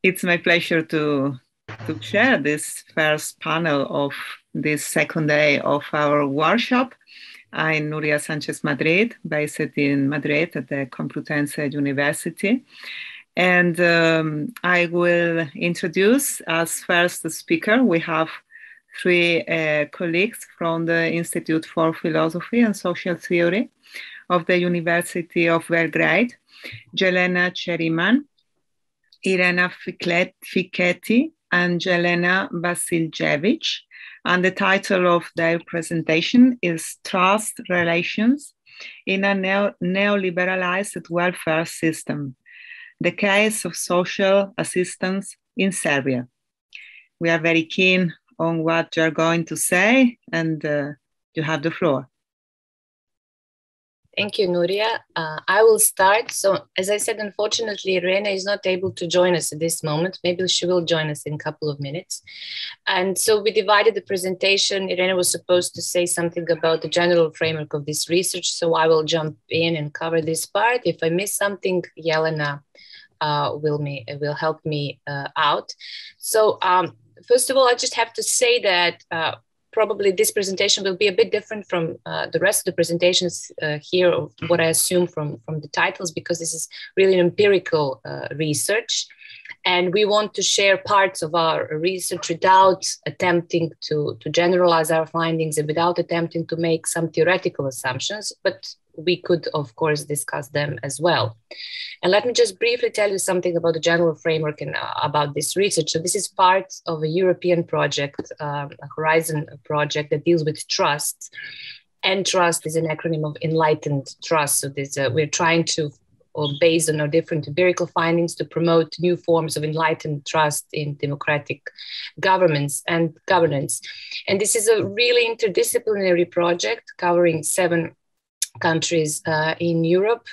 It's my pleasure to share this first panel of this second day of our workshop. I'm Nuria Sánchez Madrid, based in Madrid at the Complutense University. And I will introduce as first speaker, we have three colleagues from the Institute for Philosophy and Social Theory of the University of Belgrade, Jelena Ćeriman, Irena Fichetti, and Jelena Vasiljević. And the title of their presentation is Trust Relations in a Neoliberalized Welfare System, the Case of Social Assistance in Serbia. We are very keen on what you're going to say, and you have the floor. Thank you, Nuria. I will start. So, as I said, unfortunately, Irena is not able to join us at this moment. Maybe she will join us in a couple of minutes. And so we divided the presentation. Irena was supposed to say something about the general framework of this research. So I will jump in and cover this part. If I miss something, Jelena will help me out. So first of all, I just have to say that probably this presentation will be a bit different from the rest of the presentations here, what I assume from the titles, because this is really an empirical research. And we want to share parts of our research without attempting to generalize our findings and without attempting to make some theoretical assumptions, but we could, of course, discuss them as well. And let me just briefly tell you something about the general framework and about this research. So this is part of a European project, a Horizon project that deals with trust. And trust is an acronym of enlightened trust. So this, we're trying to, based on our different empirical findings, to promote new forms of enlightened trust in democratic governments and governance. And this is a really interdisciplinary project covering 7 countries in Europe.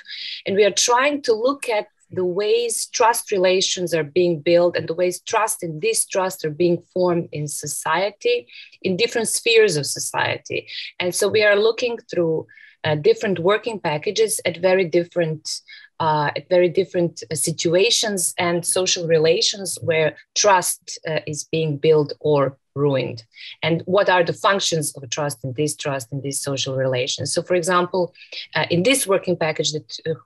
And we are trying to look at the ways trust relations are being built and the ways trust and distrust are being formed in society, in different spheres of society. And so we are looking through different working packages at very different situations and social relations where trust is being built or ruined, and what are the functions of trust and distrust in these social relations. So, for example, in this working package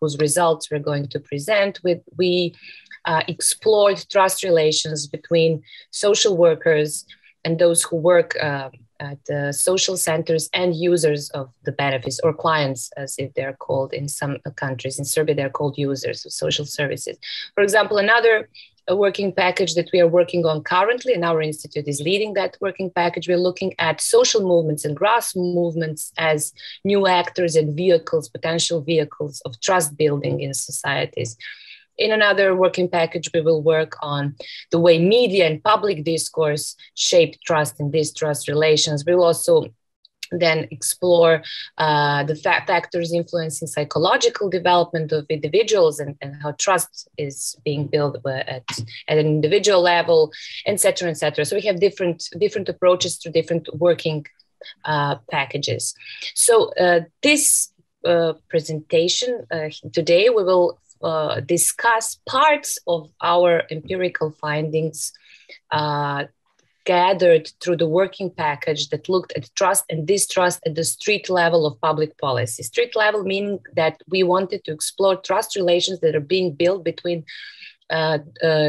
whose results we're going to present with, we explored trust relations between social workers and those who work at the social centers and users of the benefits, or clients, as if they're called in some countries. In Serbia, they're called users of social services. For example, another working package that we are working on currently, and our institute is leading that working package, we're looking at social movements and grass movements as new actors and vehicles, potential vehicles of trust building in societies. In another working package, we will work on the way media and public discourse shape trust and distrust relations. We will also then explore the factors influencing psychological development of individuals and how trust is being built at an individual level, et cetera, et cetera. So we have different approaches to different working packages. So this presentation today, we will discuss parts of our empirical findings gathered through the working package that looked at trust and distrust at the street level of public policy. Street level meaning that we wanted to explore trust relations that are being built between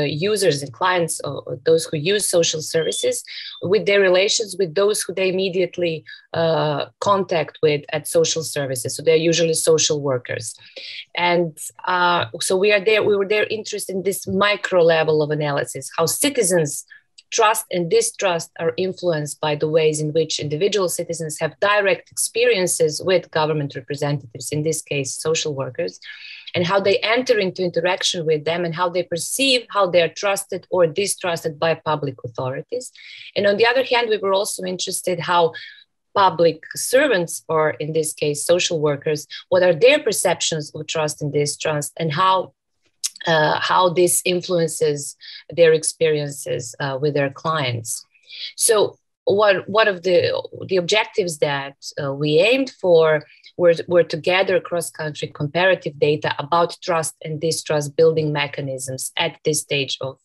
users and clients, or those who use social services, with their relations with those who they immediately contact with at social services. So they're usually social workers. And so we were there interested in this micro level of analysis, how citizens' trust and distrust are influenced by the ways in which individual citizens have direct experiences with government representatives, in this case, social workers, and how they enter into interaction with them and how they perceive how they are trusted or distrusted by public authorities. And on the other hand, we were also interested how public servants, or in this case, social workers, what are their perceptions of trust and distrust, and how this influences their experiences with their clients. So one of the objectives that we aimed for were to gather cross-country comparative data about trust and distrust building mechanisms at this stage of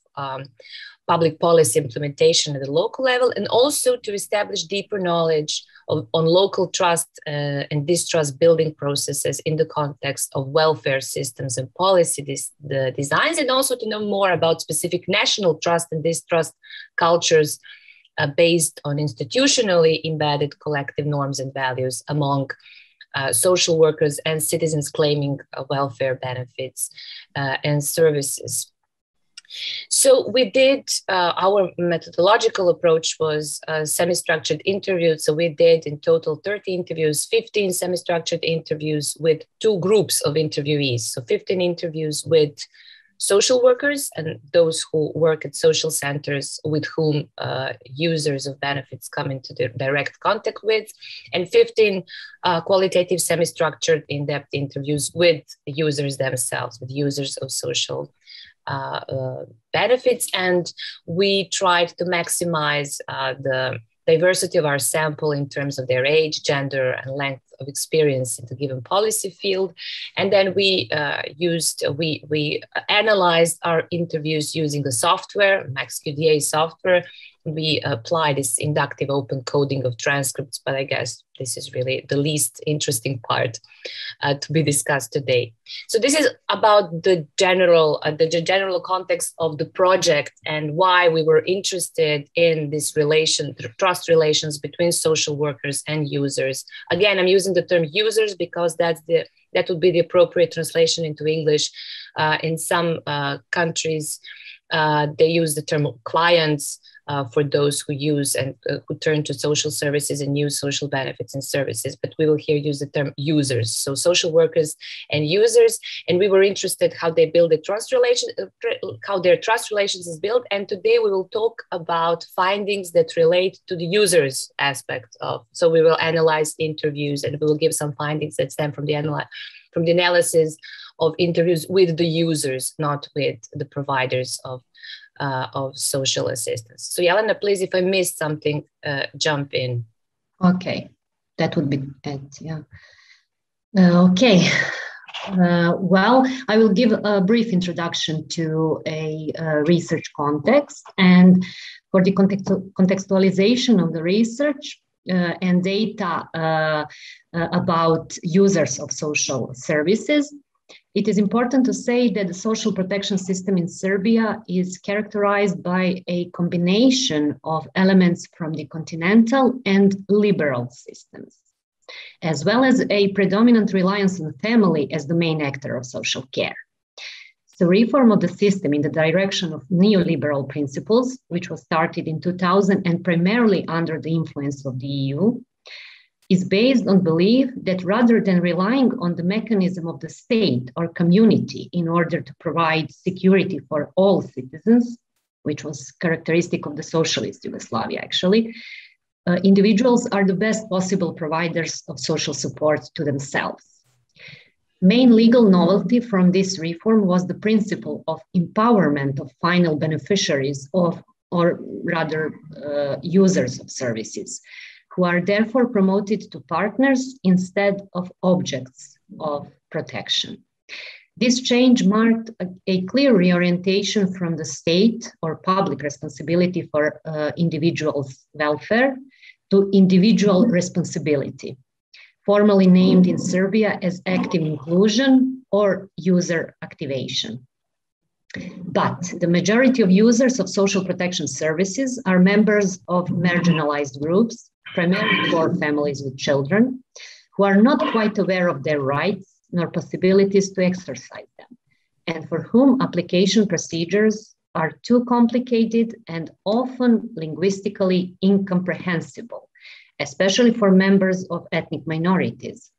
public policy implementation at the local level, and also to establish deeper knowledge on local trust and distrust building processes in the context of welfare systems and policy designs, and also to know more about specific national trust and distrust cultures based on institutionally embedded collective norms and values among social workers and citizens claiming welfare benefits and services. So we did, our methodological approach was semi-structured interviews. So we did in total 30 interviews, 15 semi-structured interviews with 2 groups of interviewees. So 15 interviews with social workers and those who work at social centers with whom users of benefits come into direct contact with, and 15 qualitative semi-structured in-depth interviews with users themselves, with users of social benefits. And we tried to maximize the diversity of our sample in terms of their age, gender, and length of experience in the given policy field. And then we analyzed our interviews using the software, MaxQDA software. We apply this inductive open coding of transcripts, but I guess this is really the least interesting part to be discussed today. So this is about the general context of the project and why we were interested in this relation, trust relations between social workers and users. Again, I'm using the term users because that would be the appropriate translation into English. In some countries, they use the term clients for those who use and who turn to social services and use social benefits and services, but we will here use the term users, so social workers and users. And we were interested how they build a trust relation, how their trust relations is built. And today we will talk about findings that relate to the users aspect of. So we will analyze interviews and we will give some findings that stem from the analysis of interviews with the users, not with the providers of social assistance. So Jelena, please, if I missed something, jump in. Okay, that would be it, yeah. Okay, well, I will give a brief introduction to a research context, and for the contextualization of the research and data about users of social services, it is important to say that the social protection system in Serbia is characterized by a combination of elements from the continental and liberal systems, as well as a predominant reliance on the family as the main actor of social care. The reform of the system in the direction of neoliberal principles, which was started in 2000 and primarily under the influence of the EU, is based on belief that rather than relying on the mechanism of the state or community in order to provide security for all citizens, which was characteristic of the socialist Yugoslavia actually, individuals are the best possible providers of social support to themselves. Main legal novelty from this reform was the principle of empowerment of final beneficiaries of, or rather users of services, who are therefore promoted to partners instead of objects of protection. This change marked a clear reorientation from the state or public responsibility for individuals' welfare to individual responsibility, formally named in Serbia as active inclusion or user activation. But the majority of users of social protection services are members of marginalized groups, primarily poor families with children, who are not quite aware of their rights nor possibilities to exercise them, and for whom application procedures are too complicated and often linguistically incomprehensible, especially for members of ethnic minorities.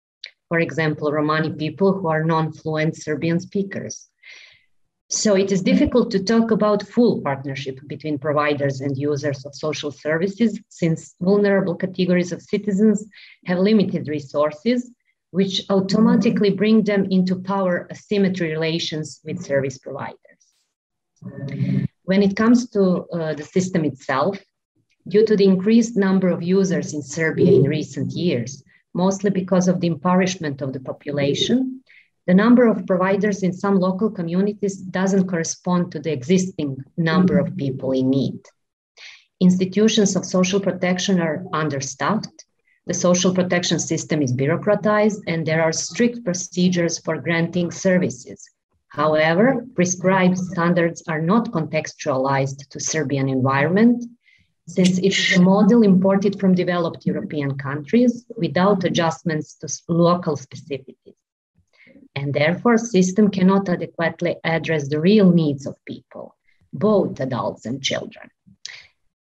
For example, Romani people who are non-fluent Serbian speakers. So it is difficult to talk about full partnership between providers and users of social services, since vulnerable categories of citizens have limited resources, which automatically bring them into power asymmetry relations with service providers. When it comes to the system itself, due to the increased number of users in Serbia in recent years, mostly because of the impoverishment of the population, The number of providers in some local communities doesn't correspond to the existing number of people in need. Institutions of social protection are understaffed. The social protection system is bureaucratized, and there are strict procedures for granting services. However, prescribed standards are not contextualized to Serbian environment, since it's a model imported from developed European countries without adjustments to local specificities. And therefore, system cannot adequately address the real needs of people, both adults and children.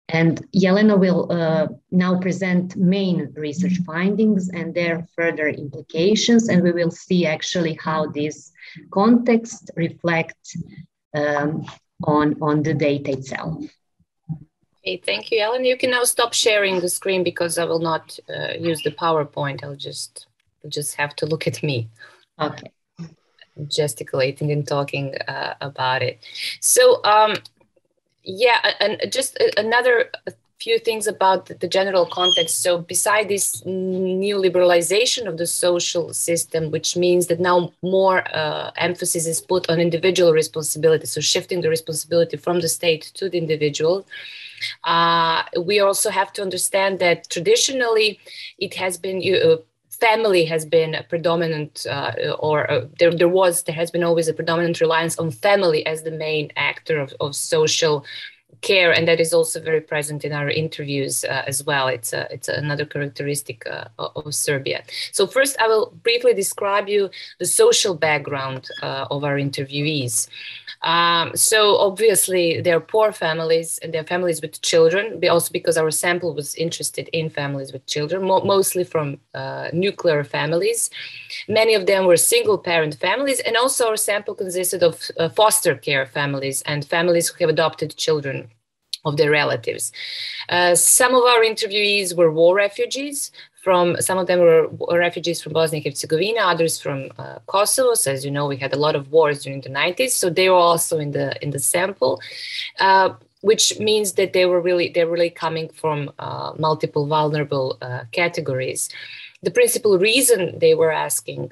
And Jelena will now present main research findings and their further implications, and we will see actually how this context reflects on the data itself. Okay, thank you, Jelena. You can now stop sharing the screen because I will not use the PowerPoint. I'll just have to look at me. Okay. Gesticulating and talking about it. So, yeah, and just another few things about the general context. So beside this neoliberalization of the social system, which means that now more emphasis is put on individual responsibility, so shifting the responsibility from the state to the individual, we also have to understand that traditionally it has been family has been a predominant, there has been always a predominant reliance on family as the main actor of social care, and that is also very present in our interviews as well. It's another characteristic of Serbia. So first, I will briefly describe you the social background of our interviewees. So obviously they're poor families, and they're families with children, but also because our sample was interested in families with children, mostly from nuclear families. Many of them were single parent families, and also our sample consisted of foster care families and families who have adopted children of their relatives. Some of our interviewees were war refugees. Some of them were refugees from Bosnia and Herzegovina, others from Kosovo. So as you know, we had a lot of wars during the 90s. So they were also in the sample, which means that they're really coming from multiple vulnerable categories. The principal reason they were asking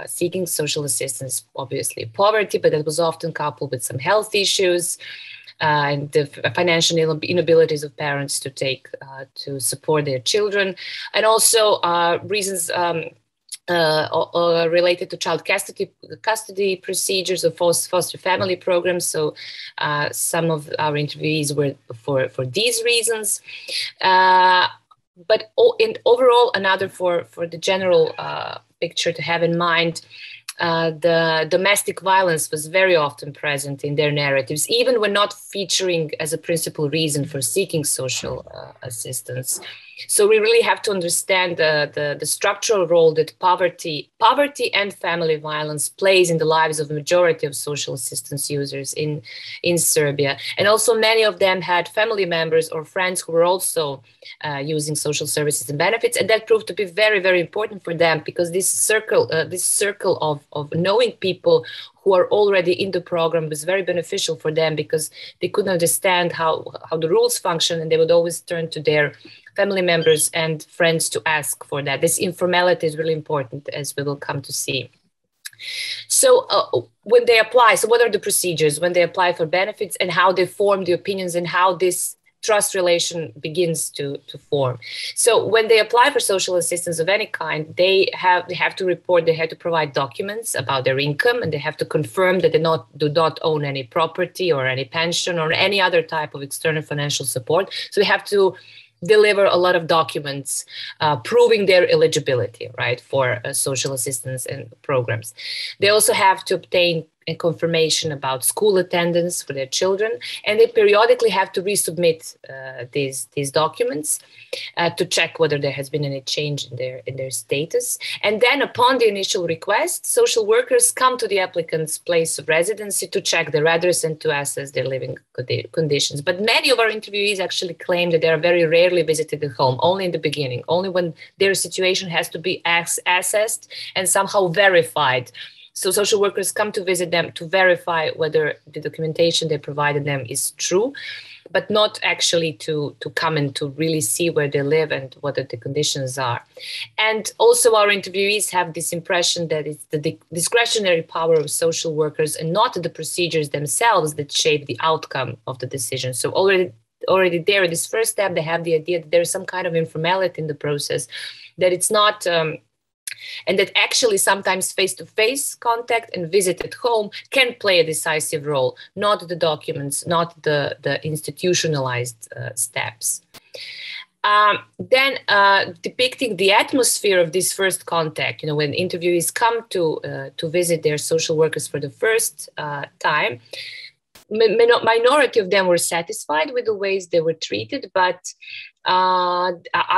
seeking social assistance, obviously poverty, but that was often coupled with some health issues, and the financial inabilities of parents to support their children, and also reasons related to child custody procedures of foster family programs. So some of our interviewees were for these reasons. But overall, another for the general picture to have in mind, the domestic violence was very often present in their narratives, even when not featuring as a principal reason for seeking social assistance. So we really have to understand the structural role that poverty and family violence plays in the lives of the majority of social assistance users in Serbia. And also many of them had family members or friends who were also using social services and benefits. And that proved to be very, very important for them, because this circle of knowing people who are already in the program was very beneficial for them, because they couldn't understand how the rules function, and they would always turn to their family members and friends to ask for that. This informality is really important, as we will come to see. So when they apply, so what are the procedures when they apply for benefits, and how they form the opinions, and how this trust relation begins to form? So when they apply for social assistance of any kind, they have to report, they have to provide documents about their income, and they have to confirm that they do not own any property or any pension or any other type of external financial support. So they have to deliver a lot of documents proving their eligibility, right, for social assistance and programs. They also have to obtain a confirmation about school attendance for their children, and they periodically have to resubmit these documents to check whether there has been any change in their status. And then upon the initial request, social workers come to the applicant's place of residency to check their address and to assess their living conditions. But many of our interviewees actually claim that they are very rarely visited at home, only in the beginning, only when their situation has to be assessed and somehow verified So social workers come to visit them to verify whether the documentation they provided them is true, but not actually to come and to really see where they live and what the conditions are. And also our interviewees have this impression that it's the discretionary power of social workers and not the procedures themselves that shape the outcome of the decision. So already there, this first step, they have the idea that there's some kind of informality in the process, that it's not... and that actually sometimes face-to-face contact and visit at home can play a decisive role, not the documents, not the institutionalized steps. Then depicting the atmosphere of this first contact, when interviewees come to visit their social workers for the first time, minority of them were satisfied with the ways they were treated, but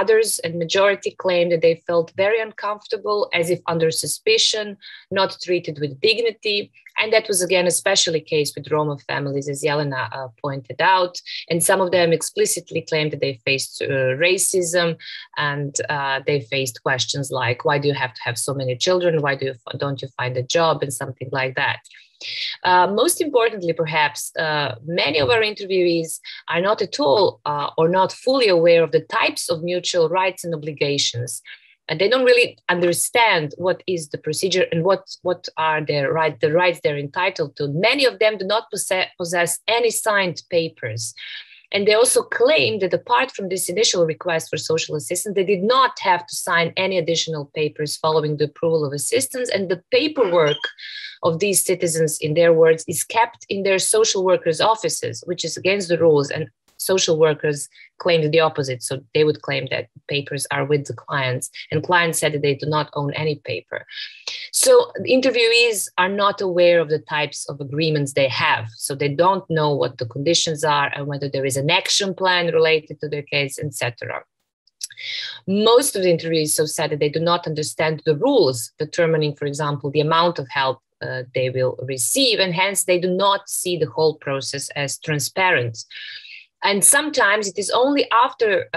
others and majority claimed that they felt very uncomfortable, as if under suspicion, not treated with dignity. And that was, again, especially the case with Roma families, as Jelena pointed out. And some of them explicitly claimed that they faced racism, and they faced questions like, why do you have to have so many children? Why don't you find a job? And something like that. Most importantly, perhaps, many of our interviewees are not at all or not fully aware of the types of mutual rights and obligations. And they don't really understand what is the procedure and what are the rights they're entitled to. Many of them do not possess any signed papers. And they also claim that apart from this initial request for social assistance, they did not have to sign any additional papers following the approval of assistance. And the paperwork of these citizens, in their words, is kept in their social workers' offices, which is against the rules. And social workers claimed the opposite. So they would claim that papers are with the clients, and clients said that they do not own any paper. So the interviewees are not aware of the types of agreements they have. So they don't know what the conditions are and whether there is an action plan related to their case, etc. Most of the interviewees so said that they do not understand the rules determining, for example, the amount of help they will receive, and hence they do not see the whole process as transparent. And sometimes it is only after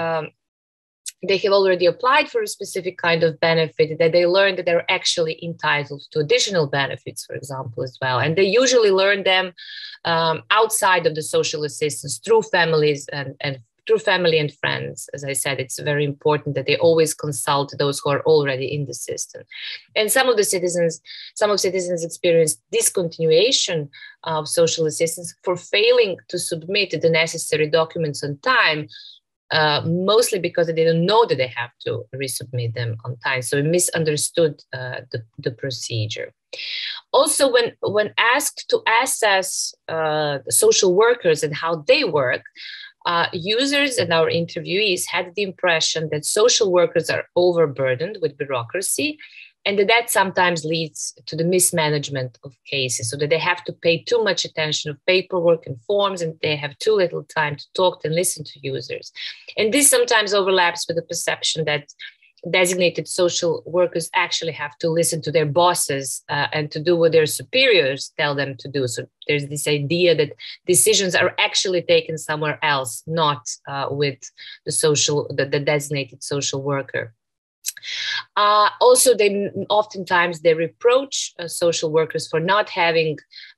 they have already applied for a specific kind of benefit that they learn that they're actually entitled to additional benefits, for example, as well. And they usually learn them outside of the social assistance through families and through family and friends. As I said, it's very important that they always consult those who are already in the system. And some citizens experience discontinuation of social assistance for failing to submit the necessary documents on time, mostly because they don't know that they have to resubmit them on time. So we misunderstood the procedure. Also, when asked to assess social workers and how they work, users and our interviewees had the impression that social workers are overburdened with bureaucracy, and that sometimes leads to the mismanagement of cases, so that they have to pay too much attention to paperwork and forms, and they have too little time to talk and listen to users. And this sometimes overlaps with the perception that designated social workers actually have to listen to their bosses and to do what their superiors tell them to do. So there's this idea that decisions are actually taken somewhere else, not with the designated social worker. Also, oftentimes they reproach social workers for not having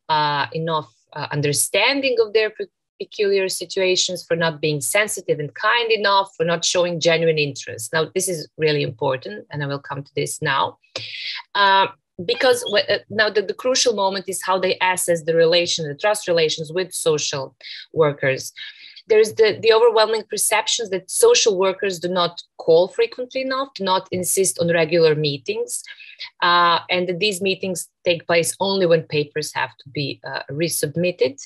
enough understanding of their peculiar situations, for not being sensitive and kind enough, for not showing genuine interest. Now, this is really important, and I will come to this now. Because now the crucial moment is how they assess the trust relations with social workers. There's the overwhelming perceptions that social workers do not call frequently enough, do not insist on regular meetings, and that these meetings take place only when papers have to be resubmitted.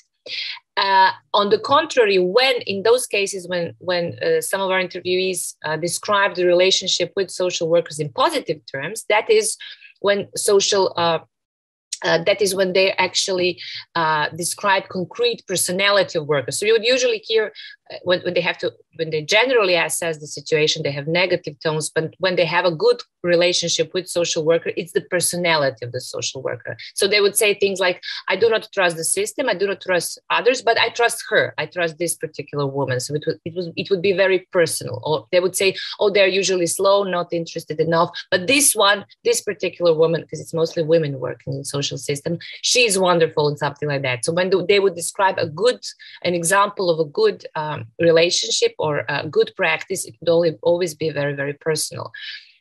On the contrary, when in those cases when some of our interviewees describe the relationship with social workers in positive terms, that is when they actually describe concrete personality of workers. So you would usually hear when they generally assess the situation, they have negative tones, but when they have a good relationship with social worker, it's the personality of the social worker. So they would say things like, I do not trust the system, I do not trust others, but I trust her, I trust this particular woman. So it would be very personal. Or they would say, oh, they're usually slow, not interested enough, but this particular woman, because it's mostly women working in the social system, she's wonderful, and something like that. So when they would describe an example of a good relationship or a good practice, it would always be very, very personal.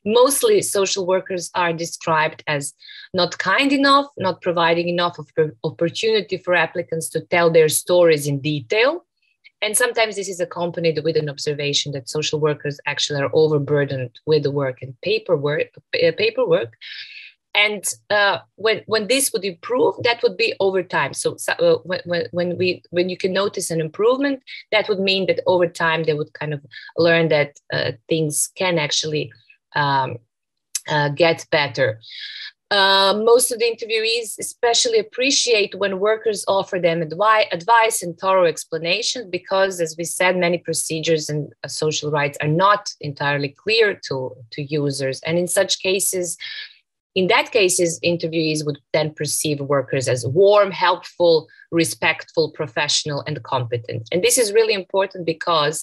Mostly social workers are described as not kind enough, not providing enough of opportunity for applicants to tell their stories in detail. And sometimes this is accompanied with an observation that social workers actually are overburdened with the work and paperwork. And when this would improve, that would be over time. So when you can notice an improvement, that would mean that over time they would kind of learn that things can actually get better. Most of the interviewees especially appreciate when workers offer them advice and thorough explanations, because, as we said, many procedures and social rights are not entirely clear to users. And in that cases, interviewees would then perceive workers as warm, helpful, respectful, professional, and competent. And this is really important because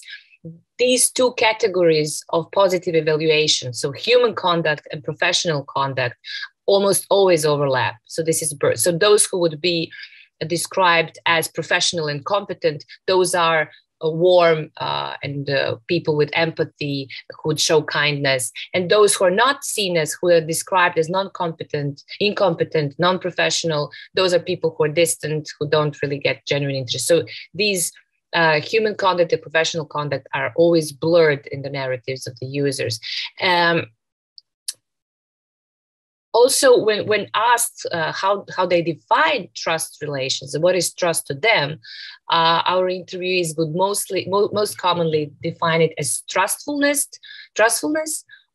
these two categories of positive evaluation, so human conduct and professional conduct, almost always overlap. So those who would be described as professional and competent, those are warm and people with empathy who would show kindness. And those who are not seen as, who are described as non-competent, incompetent, non-professional, those are people who are distant, who don't really get genuine interest. So these human conduct and professional conduct are always blurred in the narratives of the users. Also, when asked how they define trust relations and what is trust to them, our interviewees would most commonly define it as trustfulness,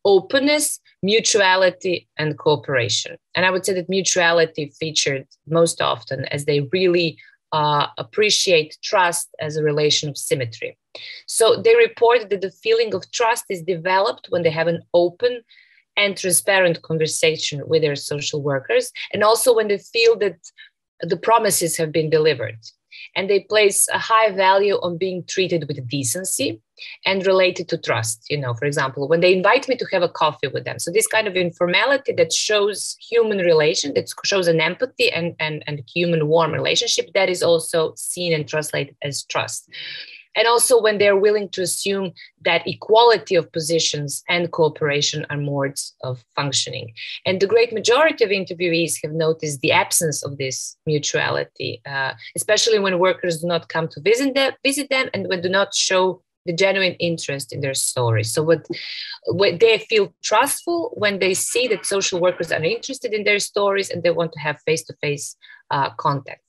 openness, mutuality, and cooperation. And I would say that mutuality featured most often, as they really appreciate trust as a relation of symmetry. So they reported that the feeling of trust is developed when they have an open and transparent conversation with their social workers, and also when they feel that the promises have been delivered. And they place a high value on being treated with decency and related to trust. For example, when they invite me to have a coffee with them. So this kind of informality that shows human relation, that shows an empathy and human warm relationship, that is also seen and translated as trust. And also when they're willing to assume that equality of positions and cooperation are modes of functioning. And the great majority of interviewees have noticed the absence of this mutuality, especially when workers do not come to visit them and when do not show the genuine interest in their stories. So when they feel trustful when they see that social workers are interested in their stories and they want to have face-to-face contact.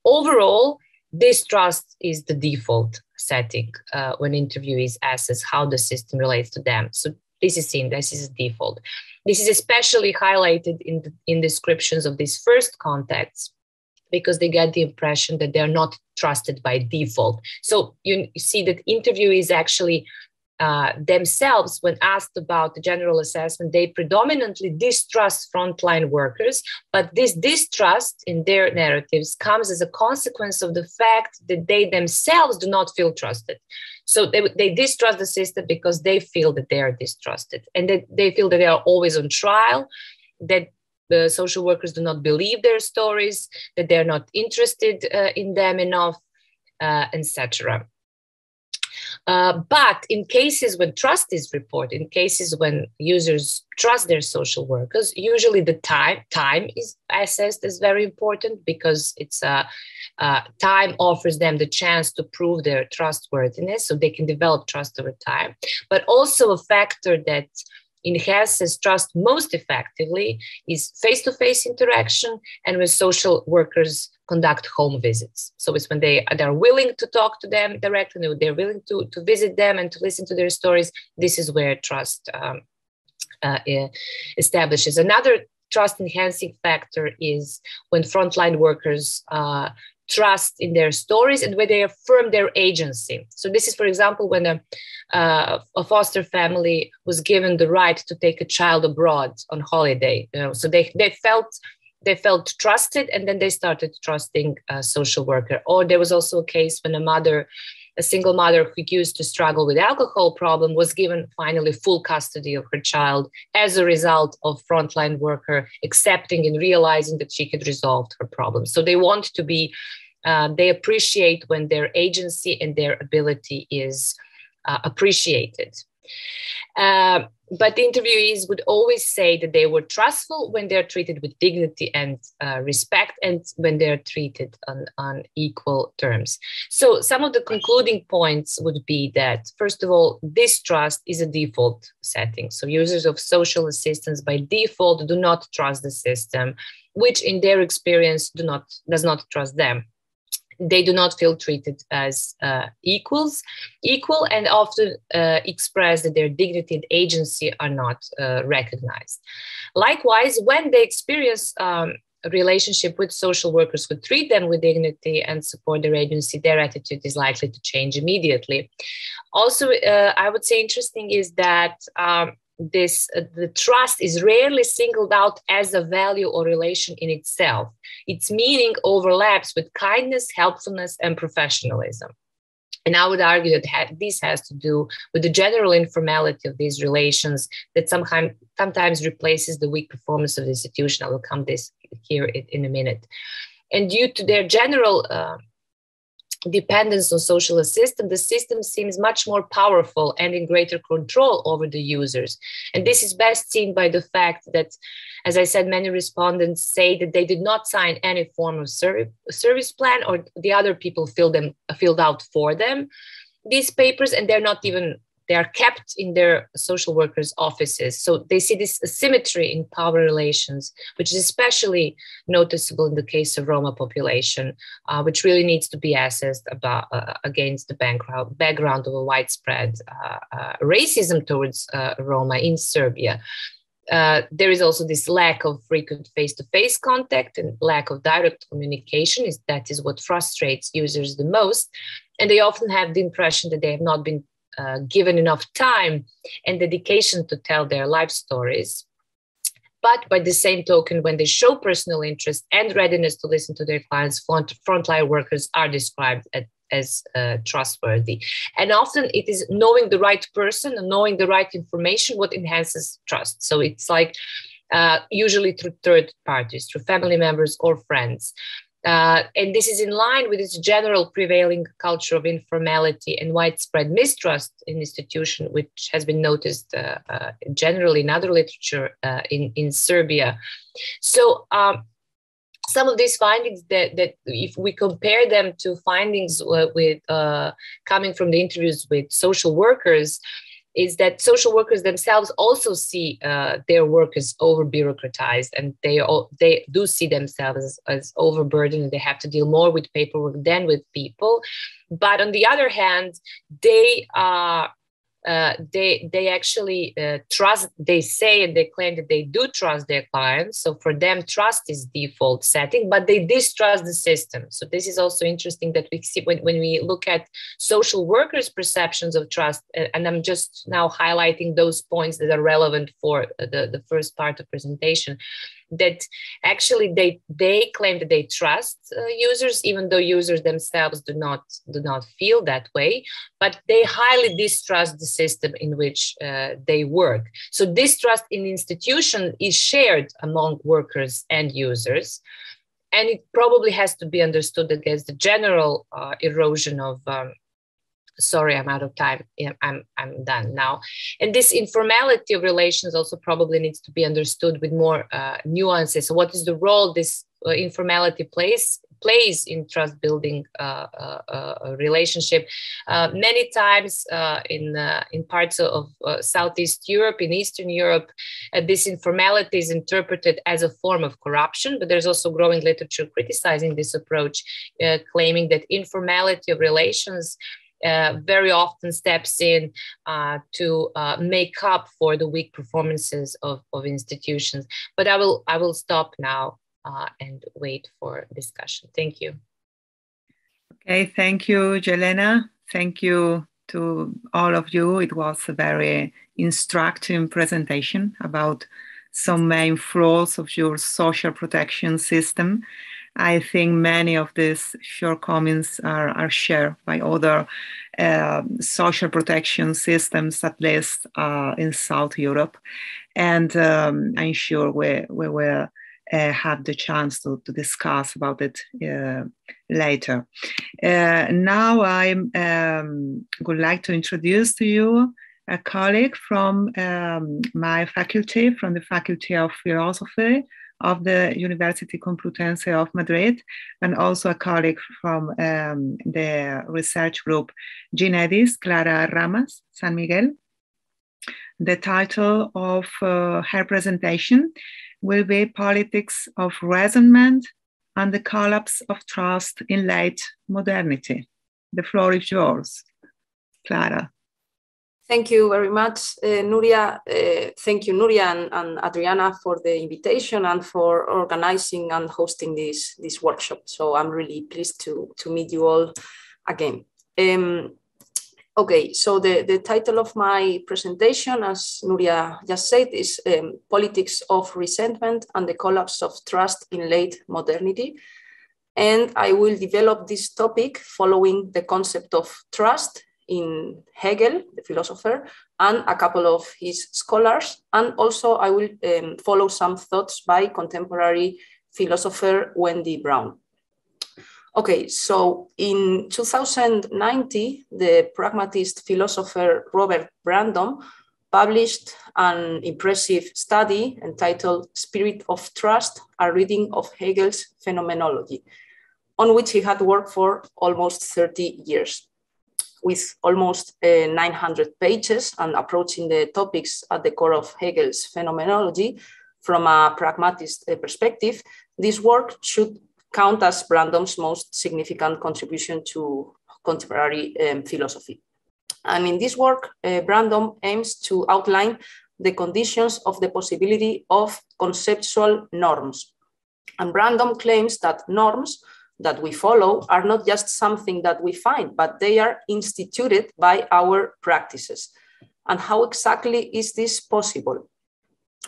Overall, this trust is the default setting when interviewees assess how the system relates to them. So this is default. This is especially highlighted in descriptions of these first contacts, because they get the impression that they're not trusted by default. So you see that interviewees actually themselves, when asked about the general assessment, they predominantly distrust frontline workers, but this distrust in their narratives comes as a consequence of the fact that they themselves do not feel trusted. So they distrust the system because they feel that they are distrusted, and that they feel that they are always on trial, that the social workers do not believe their stories, that they're not interested in them enough, etc. But in cases when trust is reported, in cases when users trust their social workers, usually the time is assessed as very important, because it's time offers them the chance to prove their trustworthiness, so they can develop trust over time. But also a factor that enhances trust most effectively is face-to-face interaction, and when social workers conduct home visits. So it's when they're willing to talk to them directly, they're willing to visit them and to listen to their stories. This is where trust establishes. Another trust enhancing factor is when frontline workers trust in their stories and when they affirm their agency. So this is, for example, when a foster family was given the right to take a child abroad on holiday. So they felt trusted, and then they started trusting a social worker. Or there was also a case when a single mother who used to struggle with alcohol problem was given finally full custody of her child as a result of frontline worker accepting and realizing that she had resolved her problem. So they want to be, they appreciate when their agency and their ability is appreciated. But the interviewees would always say that they were trustful when they're treated with dignity and respect, and when they're treated on equal terms. So some of the concluding points would be that, first of all, distrust is a default setting. So users of social assistance by default do not trust the system, which in their experience does not trust them. They do not feel treated as equal, and often express that their dignity and agency are not recognized. Likewise, when they experience a relationship with social workers who treat them with dignity and support their agency, their attitude is likely to change immediately. Also, I would say interesting is that the trust is rarely singled out as a value or relation in itself. Its meaning overlaps with kindness, helpfulness, and professionalism. And I would argue that this has to do with the general informality of these relations that sometimes replaces the weak performance of the institution. I will come this here in a minute. And due to their general dependence on social assistance, the system seems much more powerful and in greater control over the users. And this is best seen by the fact that, as I said, many respondents say that they did not sign any form of service plan, or the other people filled out for them these papers, and they are kept in their social workers' offices. So they see this asymmetry in power relations, which is especially noticeable in the case of Roma population, which really needs to be assessed against the background of a widespread racism towards Roma in Serbia. There is also this lack of frequent face-to-face contact and lack of direct communication. That is what frustrates users the most. And they often have the impression that they have not been given enough time and dedication to tell their life stories. But by the same token, when they show personal interest and readiness to listen to their clients, frontline workers are described as trustworthy. And often it is knowing the right person and knowing the right information what enhances trust. So it's like usually through third parties, through family members or friends. And this is in line with its general prevailing culture of informality and widespread mistrust in institution, which has been noticed generally in other literature in Serbia. So some of these findings that if we compare them to findings with coming from the interviews with social workers, is that social workers themselves also see their work as over-bureaucratized, and they do see themselves as overburdened, and they have to deal more with paperwork than with people. But on the other hand, they actually trust, they say and they claim that they do trust their clients. So for them, trust is default setting, but they distrust the system. So this is also interesting that we see when we look at social workers' perceptions of trust, and I'm just now highlighting those points that are relevant for the first part of presentation, that actually they claim that they trust users, even though users themselves do not feel that way, but they highly distrust the system in which they work. So distrust in institution is shared among workers and users, and it probably has to be understood against the general erosion of sorry, I'm out of time. I'm done now. And this informality of relations also probably needs to be understood with more nuances. So what is the role this informality plays in trust building relationship? Many times in parts of Southeast Europe, in Eastern Europe, this informality is interpreted as a form of corruption, but there's also growing literature criticizing this approach, claiming that informality of relations very often steps in to make up for the weak performances of institutions. But I will stop now and wait for discussion. Thank you. Okay, thank you, Jelena. Thank you to all of you. It was a very instructive presentation about some main flaws of your social protection system. I think many of these shortcomings are shared by other social protection systems, at least in South Europe. And I'm sure we will have the chance to discuss about it later. Now I would like to introduce to you a colleague from my faculty, from the Faculty of Philosophy of the University Complutense of Madrid, and also a colleague from the research group GINEDIS, Clara Ramas, San Miguel. The title of her presentation will be Politics of Resentment and the Collapse of Trust in Late Modernity. The floor is yours, Clara. Thank you very much, Nuria. Thank you, Nuria and Adriana, for the invitation and for organizing and hosting this workshop. So I'm really pleased to meet you all again. Okay, so the title of my presentation, as Nuria just said, is Politics of Resentment and the Collapse of Trust in Late Modernity. And I will develop this topic following the concept of trust in Hegel, the philosopher, and a couple of his scholars. And also I will follow some thoughts by contemporary philosopher Wendy Brown. Okay, so in 2090, the pragmatist philosopher Robert Brandom published an impressive study entitled Spirit of Trust, a reading of Hegel's phenomenology, on which he had worked for almost 30 years. With almost 900 pages and approaching the topics at the core of Hegel's phenomenology from a pragmatist perspective, this work should count as Brandom's most significant contribution to contemporary philosophy. And in this work, Brandom aims to outline the conditions of the possibility of conceptual norms. And Brandom claims that norms that we follow are not just something that we find, but they are instituted by our practices. And how exactly is this possible?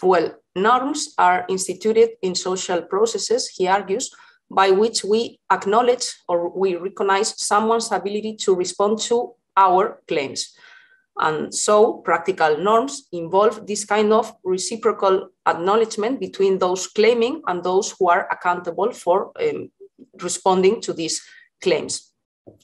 Well, norms are instituted in social processes, he argues, by which we acknowledge or we recognize someone's ability to respond to our claims. And so practical norms involve this kind of reciprocal acknowledgement between those claiming and those who are accountable for responding to these claims.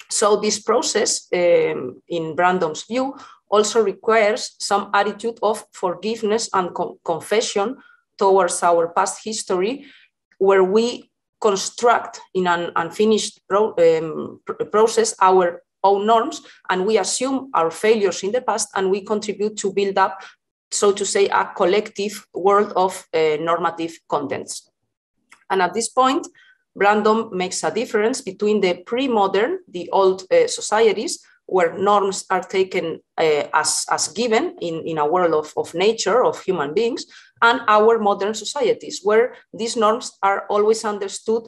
So this process, in Brandom's view, also requires some attitude of forgiveness and confession towards our past history, where we construct in an unfinished process our own norms, and we assume our failures in the past, and we contribute to build up, so to say, a collective world of normative contents. And at this point, Brandom makes a difference between the pre-modern, the old societies, where norms are taken as given in a world of nature, of human beings, and our modern societies, where these norms are always understood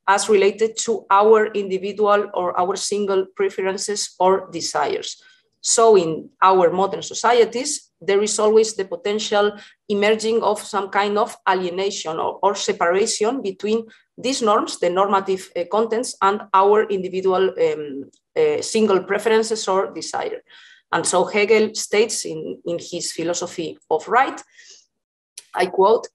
as related to our individual or our single preferences or desires. So in our modern societies, there is always the potential emerging of some kind of alienation or separation between these norms, the normative contents, and our individual single preferences or desire. And so Hegel states in his philosophy of right, I quote,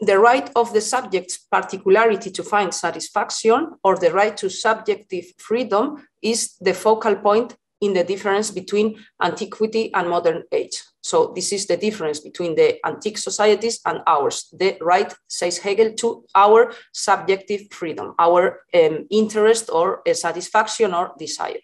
"The right of the subject's particularity to find satisfaction, or the right to subjective freedom, is the focal point in the difference between antiquity and modern age." So this is the difference between the antique societies and ours. The right, says Hegel, to our subjective freedom, our interest or satisfaction or desire.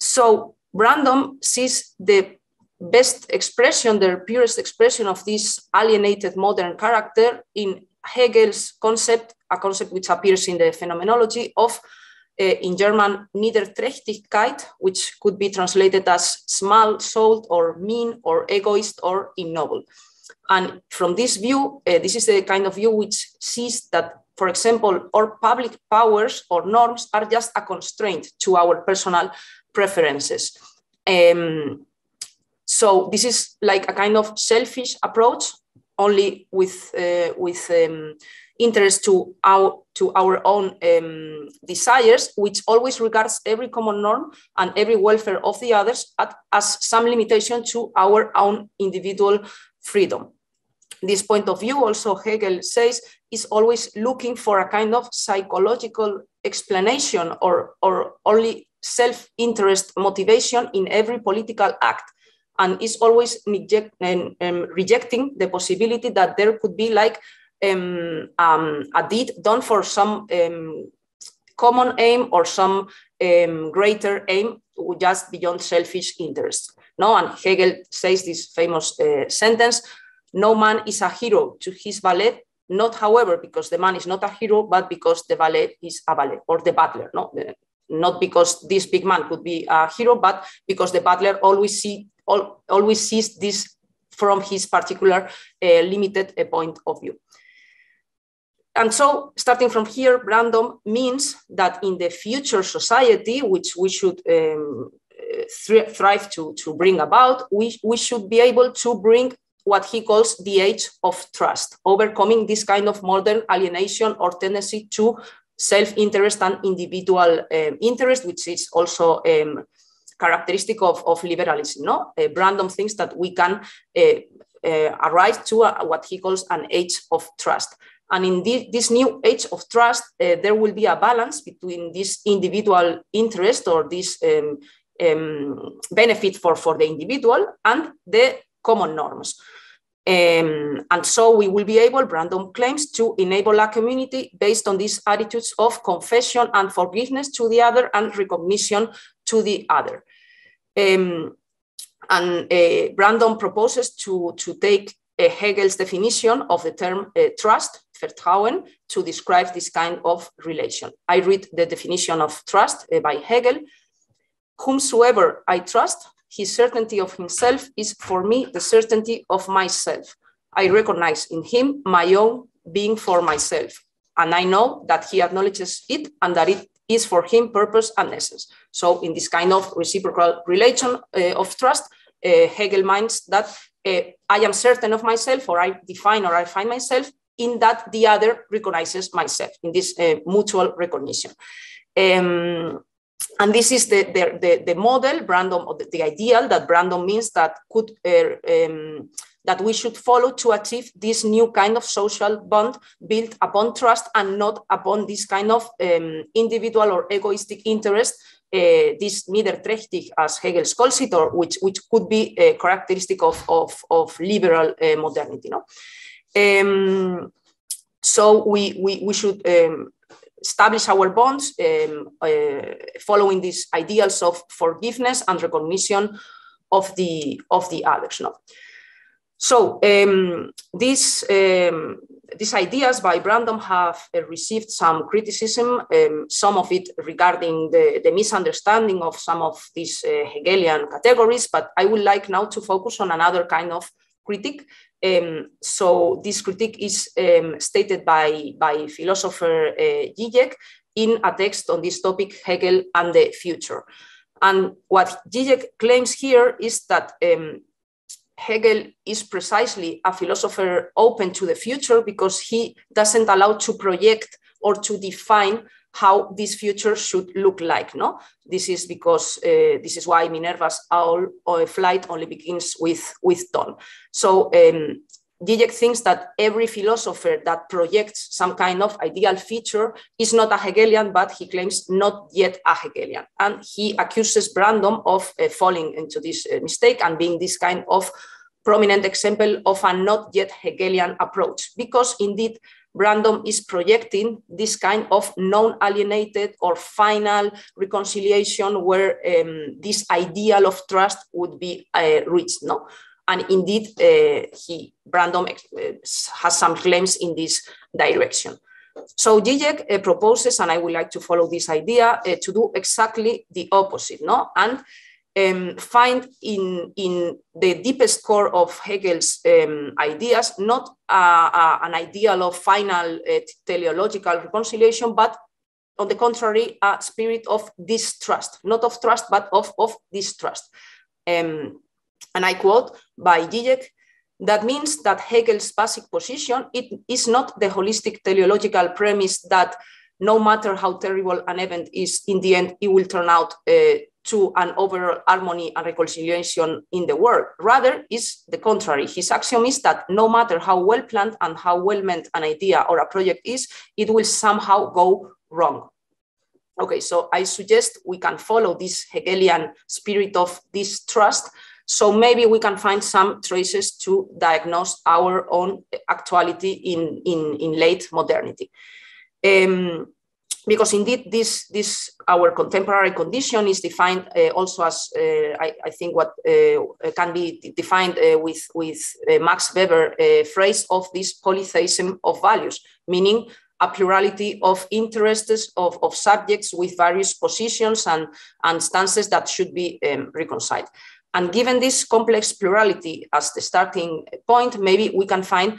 So Brandom sees the best expression, the purest expression of this alienated modern character in Hegel's concept, a concept which appears in the phenomenology of in German, Niederträchtigkeit, which could be translated as small-souled or mean or egoist or ignoble. And from this view, this is the kind of view which sees that, for example, our public powers or norms are just a constraint to our personal preferences. So this is like a kind of selfish approach, only with interest to our own desires, which always regards every common norm and every welfare of the others as some limitation to our own individual freedom. This point of view, also Hegel says, is always looking for a kind of psychological explanation or only self-interest motivation in every political act, and is always rejecting the possibility that there could be like a deed done for some common aim or some greater aim just beyond selfish interest. No, and Hegel says this famous sentence: "No man is a hero to his valet, not, however, because the man is not a hero, but because the valet is a valet," or the butler. No, not because this big man could be a hero, but because the butler always sees this from his particular limited point of view. And so, starting from here, Brandom means that in the future society, which we should thrive to bring about, we should be able to bring what he calls the age of trust, overcoming this kind of modern alienation or tendency to self-interest and individual interest, which is also characteristic of liberalism. No? Brandom thinks that we can arrive to what he calls an age of trust. And in this new age of trust, there will be a balance between this individual interest or this benefit for the individual and the common norms. And so we will be able, Brandom claims, to enable a community based on these attitudes of confession and forgiveness to the other and recognition to the other. Brandom proposes to take Hegel's definition of the term trust, Vertrauen, to describe this kind of relation. I read the definition of trust by Hegel. "Whomsoever I trust, his certainty of himself is for me the certainty of myself. I recognize in him my own being for myself, and I know that he acknowledges it and that it is for him purpose and essence." So in this kind of reciprocal relation of trust, Hegel means that I am certain of myself, or I define or I find myself, in that the other recognizes myself, in this mutual recognition. And this is the model, Brandom, or the ideal that Brandom means that could that we should follow to achieve this new kind of social bond built upon trust and not upon this kind of individual or egoistic interest, this Niederträchtig, as Hegel calls it, or which could be characteristic of liberal modernity. No? So we should establish our bonds following these ideals of forgiveness and recognition of the others. No? So these ideas by Brandom have received some criticism, some of it regarding the misunderstanding of some of these Hegelian categories, but I would like now to focus on another kind of critique. So this critique is stated by philosopher Zizek in a text on this topic, Hegel and the Future. And what Zizek claims here is that Hegel is precisely a philosopher open to the future because he doesn't allow to project or to define how this future should look like. No, this is because this is why Minerva's owl or flight only begins with dawn. So Zizek thinks that every philosopher that projects some kind of ideal feature is not a Hegelian, but he claims not yet a Hegelian. And he accuses Brandom of falling into this mistake and being this kind of prominent example of a not yet Hegelian approach, because indeed Brandom is projecting this kind of non-alienated or final reconciliation where this ideal of trust would be reached. No? And indeed, Brandom has some claims in this direction. So Zizek proposes, and I would like to follow this idea, to do exactly the opposite, no? And find in the deepest core of Hegel's ideas not an ideal of final teleological reconciliation, but on the contrary, a spirit of distrust, not of trust, but of distrust. And I quote by Zizek, that means that Hegel's basic position, it is not the holistic teleological premise that no matter how terrible an event is, in the end, it will turn out to an overall harmony and reconciliation in the world. Rather, is the contrary. His axiom is that no matter how well planned and how well meant an idea or a project is, it will somehow go wrong. Okay, so I suggest we can follow this Hegelian spirit of distrust. So maybe we can find some traces to diagnose our own actuality in late modernity. Because indeed, this our contemporary condition is defined also as, I think, what can be defined with Max Weber phrase of this polytheism of values, meaning a plurality of interests of subjects with various positions and stances that should be reconciled. And given this complex plurality as the starting point, maybe we can find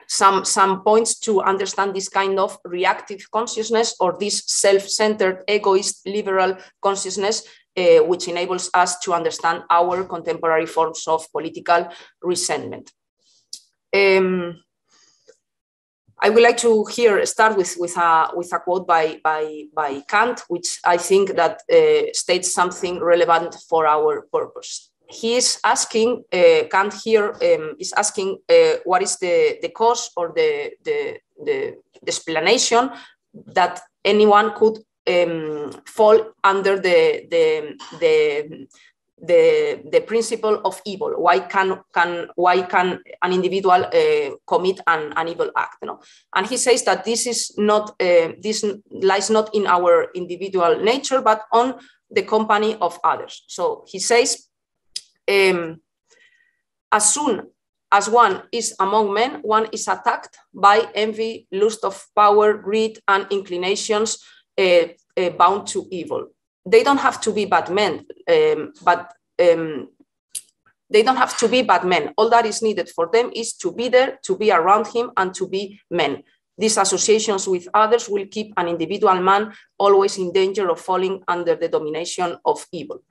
some points to understand this kind of reactive consciousness or this self-centered, egoist, liberal consciousness, which enables us to understand our contemporary forms of political resentment. I would like to here start with a quote by Kant, which I think that states something relevant for our purpose. He is asking, Kant here is asking what is the cause or the explanation that anyone could fall under the principle of evil. Why can an individual commit an evil act? You know? And he says that this is not this lies not in our individual nature, but on the company of others. So he says, as soon as one is among men, one is attacked by envy, lust of power, greed, and inclinations bound to evil. They don't have to be bad men, but they don't have to be bad men. All that is needed for them is to be there, to be around him, and to be men. These associations with others will keep an individual man always in danger of falling under the domination of evil.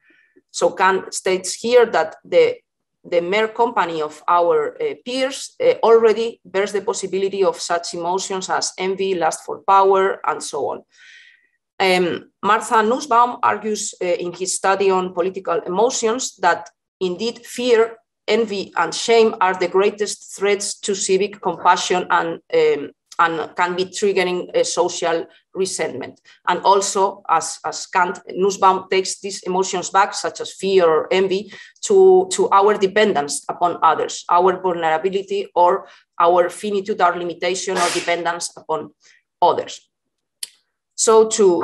So Kant states here that the mere company of our peers already bears the possibility of such emotions as envy, lust for power, and so on. Martha Nussbaum argues in his study on political emotions that indeed fear, envy, and shame are the greatest threats to civic compassion and can be triggering social resentment. And also, as Kant, Nussbaum takes these emotions back, such as fear or envy, to our dependence upon others, our vulnerability or our finitude, our limitation or dependence upon others. So to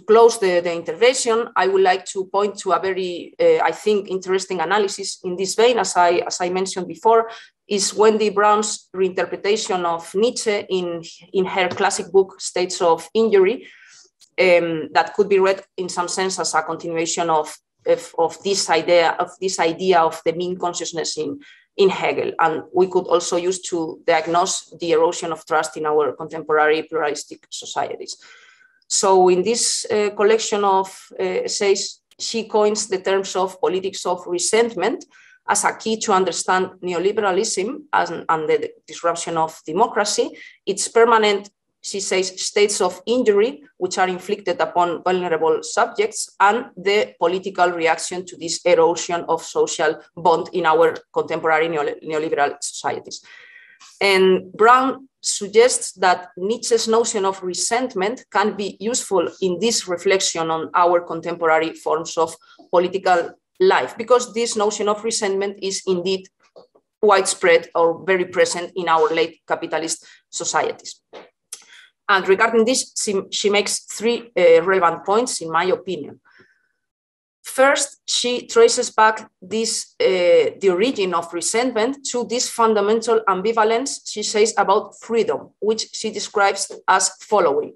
close the intervention, I would like to point to a very, I think, interesting analysis in this vein, as I mentioned before, is Wendy Brown's reinterpretation of Nietzsche in her classic book, States of Injury, that could be read in some sense as a continuation of this idea of the mean consciousness in Hegel. And we could also use to diagnose the erosion of trust in our contemporary pluralistic societies. So in this collection of essays, she coins the terms of politics of resentment as a key to understand neoliberalism and the disruption of democracy. It's permanent, she says, states of injury, which are inflicted upon vulnerable subjects, and the political reaction to this erosion of social bond in our contemporary neoliberal societies. And Brown suggests that Nietzsche's notion of resentment can be useful in this reflection on our contemporary forms of political life, because this notion of resentment is indeed widespread or very present in our late capitalist societies. And regarding this, she makes three relevant points, in my opinion. First, she traces back this, the origin of resentment to this fundamental ambivalence, she says, about freedom, which she describes as following.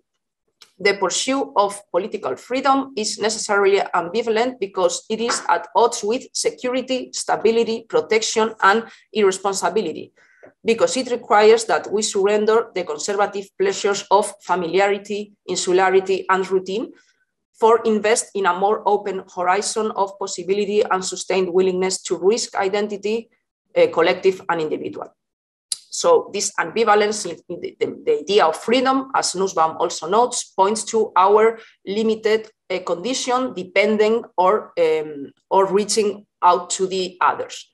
The pursuit of political freedom is necessarily ambivalent because it is at odds with security, stability, protection, and irresponsibility, because it requires that we surrender the conservative pleasures of familiarity, insularity, and routine, for invest in a more open horizon of possibility and sustained willingness to risk identity, collective and individual. So this ambivalence in the idea of freedom, as Nussbaum also notes, points to our limited condition depending or reaching out to the others.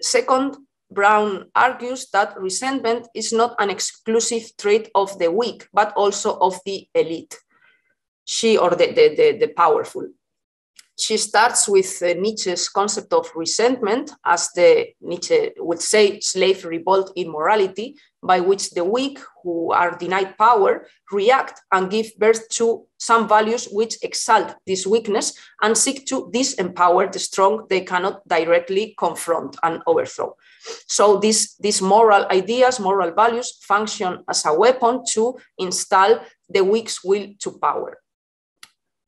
Second, Brown argues that resentment is not an exclusive trait of the weak, but also of the elite. Or the powerful. She starts with Nietzsche's concept of resentment, as Nietzsche would say, slave revolt in morality, by which the weak who are denied power react and give birth to some values which exalt this weakness and seek to disempower the strong they cannot directly confront and overthrow. So these moral ideas, moral values function as a weapon to install the weak's will to power.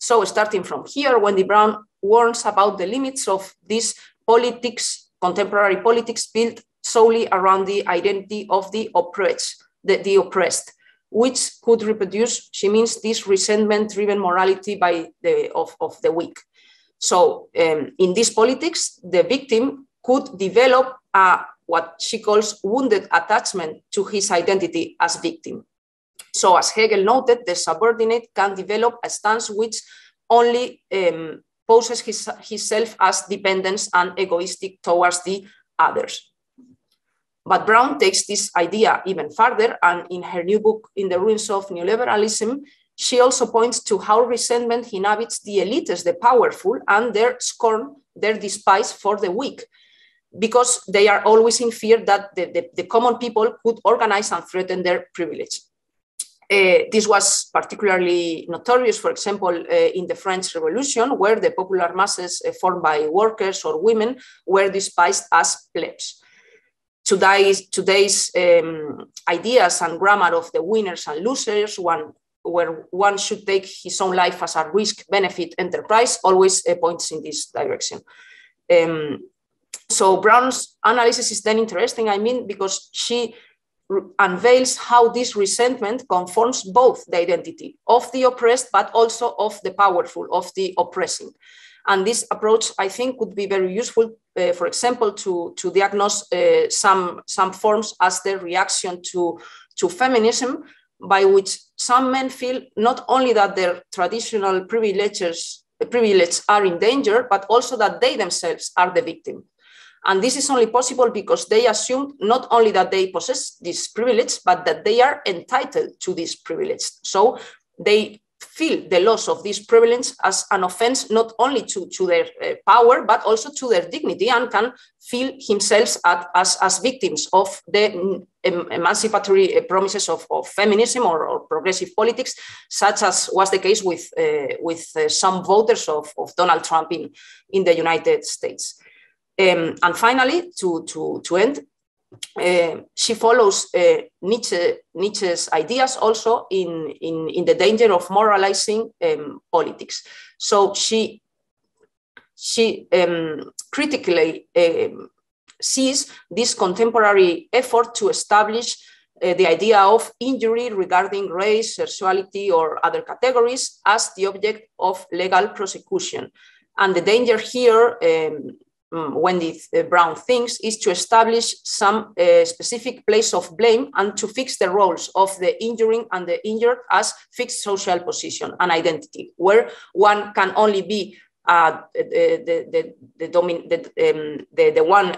So starting from here, Wendy Brown warns about the limits of this politics, contemporary politics built solely around the identity of the oppressed, which could reproduce, she means, this resentment-driven morality of the weak. So in this politics, the victim could develop what she calls wounded attachment to his identity as victim. So as Hegel noted, the subordinate can develop a stance which only poses himself as dependence and egoistic towards the others. But Brown takes this idea even further, and in her new book, In the Ruins of Neoliberalism, she also points to how resentment inhabits the elites, the powerful, and their scorn, their despise for the weak, because they are always in fear that the common people could organize and threaten their privilege. This was particularly notorious, for example, in the French Revolution, where the popular masses formed by workers or women were despised as plebs. Today's ideas and grammar of the winners and losers, where one should take his own life as a risk-benefit enterprise, always points in this direction. So Brown's analysis is then interesting, because she unveils how this resentment conforms both the identity of the oppressed, but also of the powerful, of the oppressing. And this approach, I think, could be very useful, for example, to diagnose some forms as the reaction to feminism, by which some men feel not only that their traditional privileges are in danger, but also that they themselves are the victim. And this is only possible because they assume not only that they possess this privilege, but that they are entitled to this privilege. So they feel the loss of this privilege as an offense, not only to their power, but also to their dignity, and can feel themselves as victims of the emancipatory promises of feminism or progressive politics, such as was the case with some voters of Donald Trump in the United States. And finally, to end, she follows Nietzsche's ideas also in the danger of moralizing politics. So she critically sees this contemporary effort to establish the idea of injury regarding race, sexuality, or other categories as the object of legal prosecution. And the danger here, Wendy Brown thinks, is to establish some specific place of blame and to fix the roles of the injuring and the injured as fixed social position and identity, where one can only be the one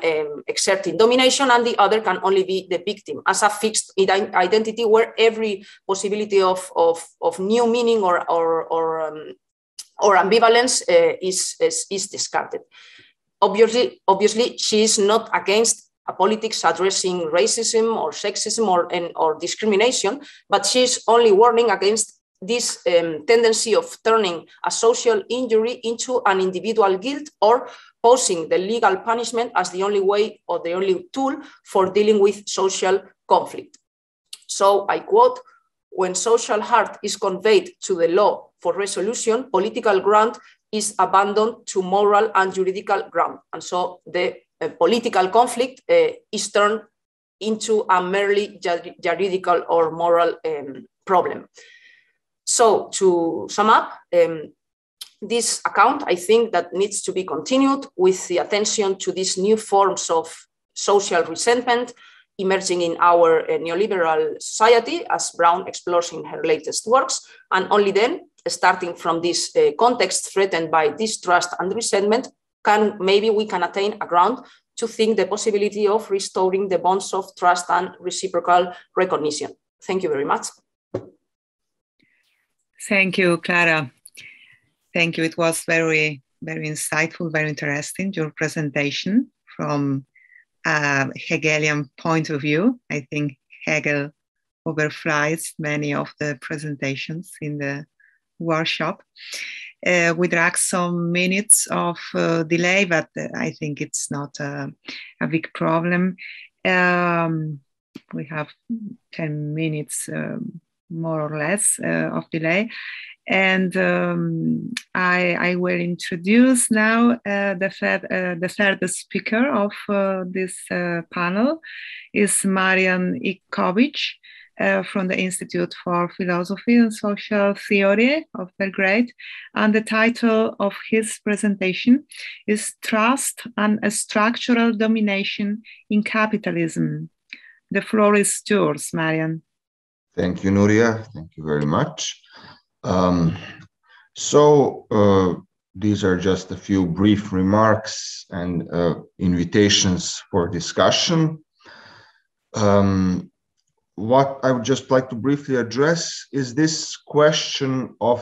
exerting domination, and the other can only be the victim as a fixed identity, where every possibility of new meaning or ambivalence is discarded. Obviously, she is not against a politics addressing racism or sexism or discrimination, but she is only warning against this tendency of turning a social injury into an individual guilt, or posing the legal punishment as the only way or the only tool for dealing with social conflict. So I quote, "When social hurt is conveyed to the law for resolution, political ground is abandoned to moral and juridical ground." And so the political conflict is turned into a merely juridical or moral problem. So to sum up, this account, I think that needs to be continued with the attention to these new forms of social resentment emerging in our neoliberal society, as Brown explores in her latest works. And only then, starting from this context threatened by distrust and resentment, maybe we can attain a ground to think the possibility of restoring the bonds of trust and reciprocal recognition. Thank you very much. Thank you, Clara. Thank you. It was very, very insightful, very interesting, your presentation from a Hegelian point of view. I think Hegel overflies many of the presentations in the workshop. We drag some minutes of delay, but I think it's not a big problem. We have 10 minutes more or less of delay. And I will introduce now the third speaker of this panel is Marjan Ivković from the Institute for Philosophy and Social Theory of Belgrade. And the title of his presentation is Trust and a Structural Domination in Capitalism. The floor is yours, Marjan. Thank you, Nuria. Thank you very much. These are just a few brief remarks and invitations for discussion. What I would just like to briefly address is this question of,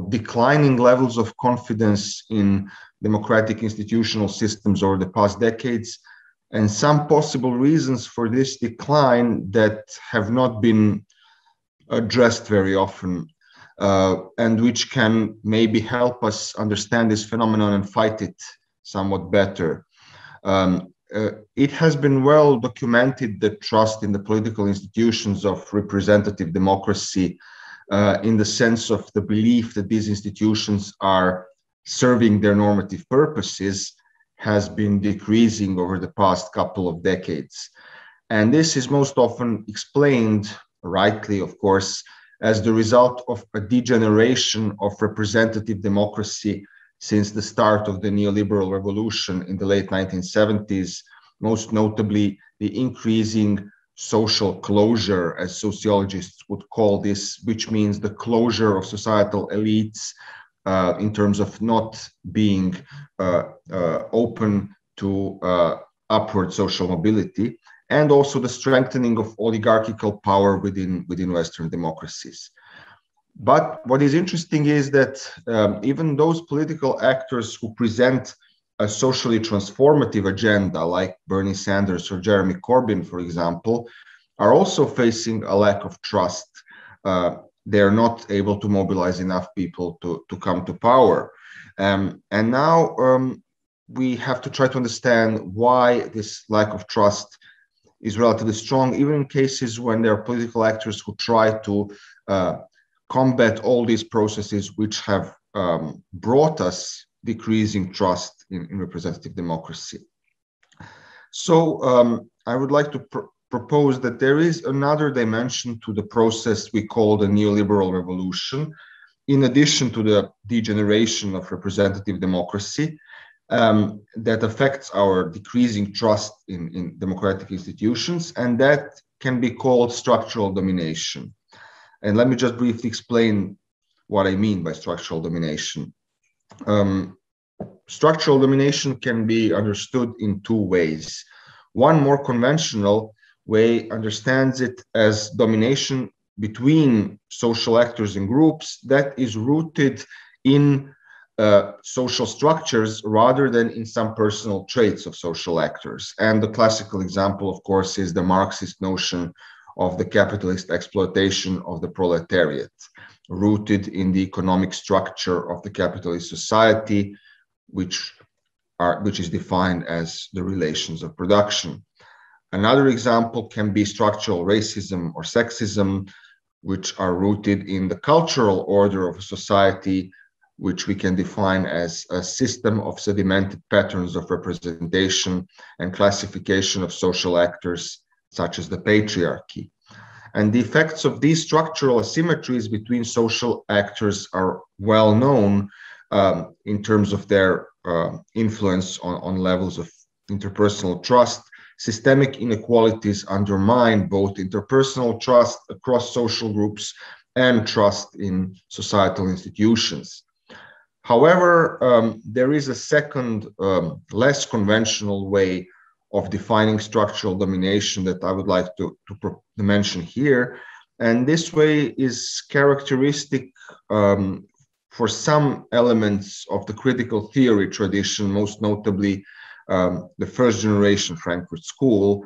declining levels of confidence in democratic institutional systems over the past decades, and some possible reasons for this decline that have not been addressed very often, and which can maybe help us understand this phenomenon and fight it somewhat better. It has been well documented that trust in the political institutions of representative democracy, in the sense of the belief that these institutions are serving their normative purposes, has been decreasing over the past couple of decades. And this is most often explained, rightly, of course, as the result of a degeneration of representative democracy since the start of the Neoliberal Revolution in the late 1970s, most notably the increasing social closure, as sociologists would call this, which means the closure of societal elites in terms of not being open to upward social mobility, and also the strengthening of oligarchical power within Western democracies. But what is interesting is that even those political actors who present a socially transformative agenda, like Bernie Sanders or Jeremy Corbyn, for example, are also facing a lack of trust. They're not able to mobilize enough people to come to power. And now we have to try to understand why this lack of trust is relatively strong, even in cases when there are political actors who try to combat all these processes which have brought us decreasing trust in representative democracy. So I would like to propose that there is another dimension to the process we call the Neoliberal Revolution, in addition to the degeneration of representative democracy, that affects our decreasing trust in democratic institutions, and that can be called structural domination. And let me just briefly explain what I mean by structural domination. Structural domination can be understood in two ways. One more conventional way understands it as domination between social actors and groups that is rooted in social structures rather than in some personal traits of social actors. And the classical example, of course, is the Marxist notion of the capitalist exploitation of the proletariat. rooted in the economic structure of the capitalist society, which is defined as the relations of production. Another example can be structural racism or sexism, which are rooted in the cultural order of a society, which we can define as a system of sedimented patterns of representation and classification of social actors, such as the patriarchy. And the effects of these structural asymmetries between social actors are well known in terms of their influence on levels of interpersonal trust. Systemic inequalities undermine both interpersonal trust across social groups and trust in societal institutions. However, there is a second, less conventional way of defining structural domination that I would like to mention here. And this way is characteristic for some elements of the critical theory tradition, most notably the first generation Frankfurt School.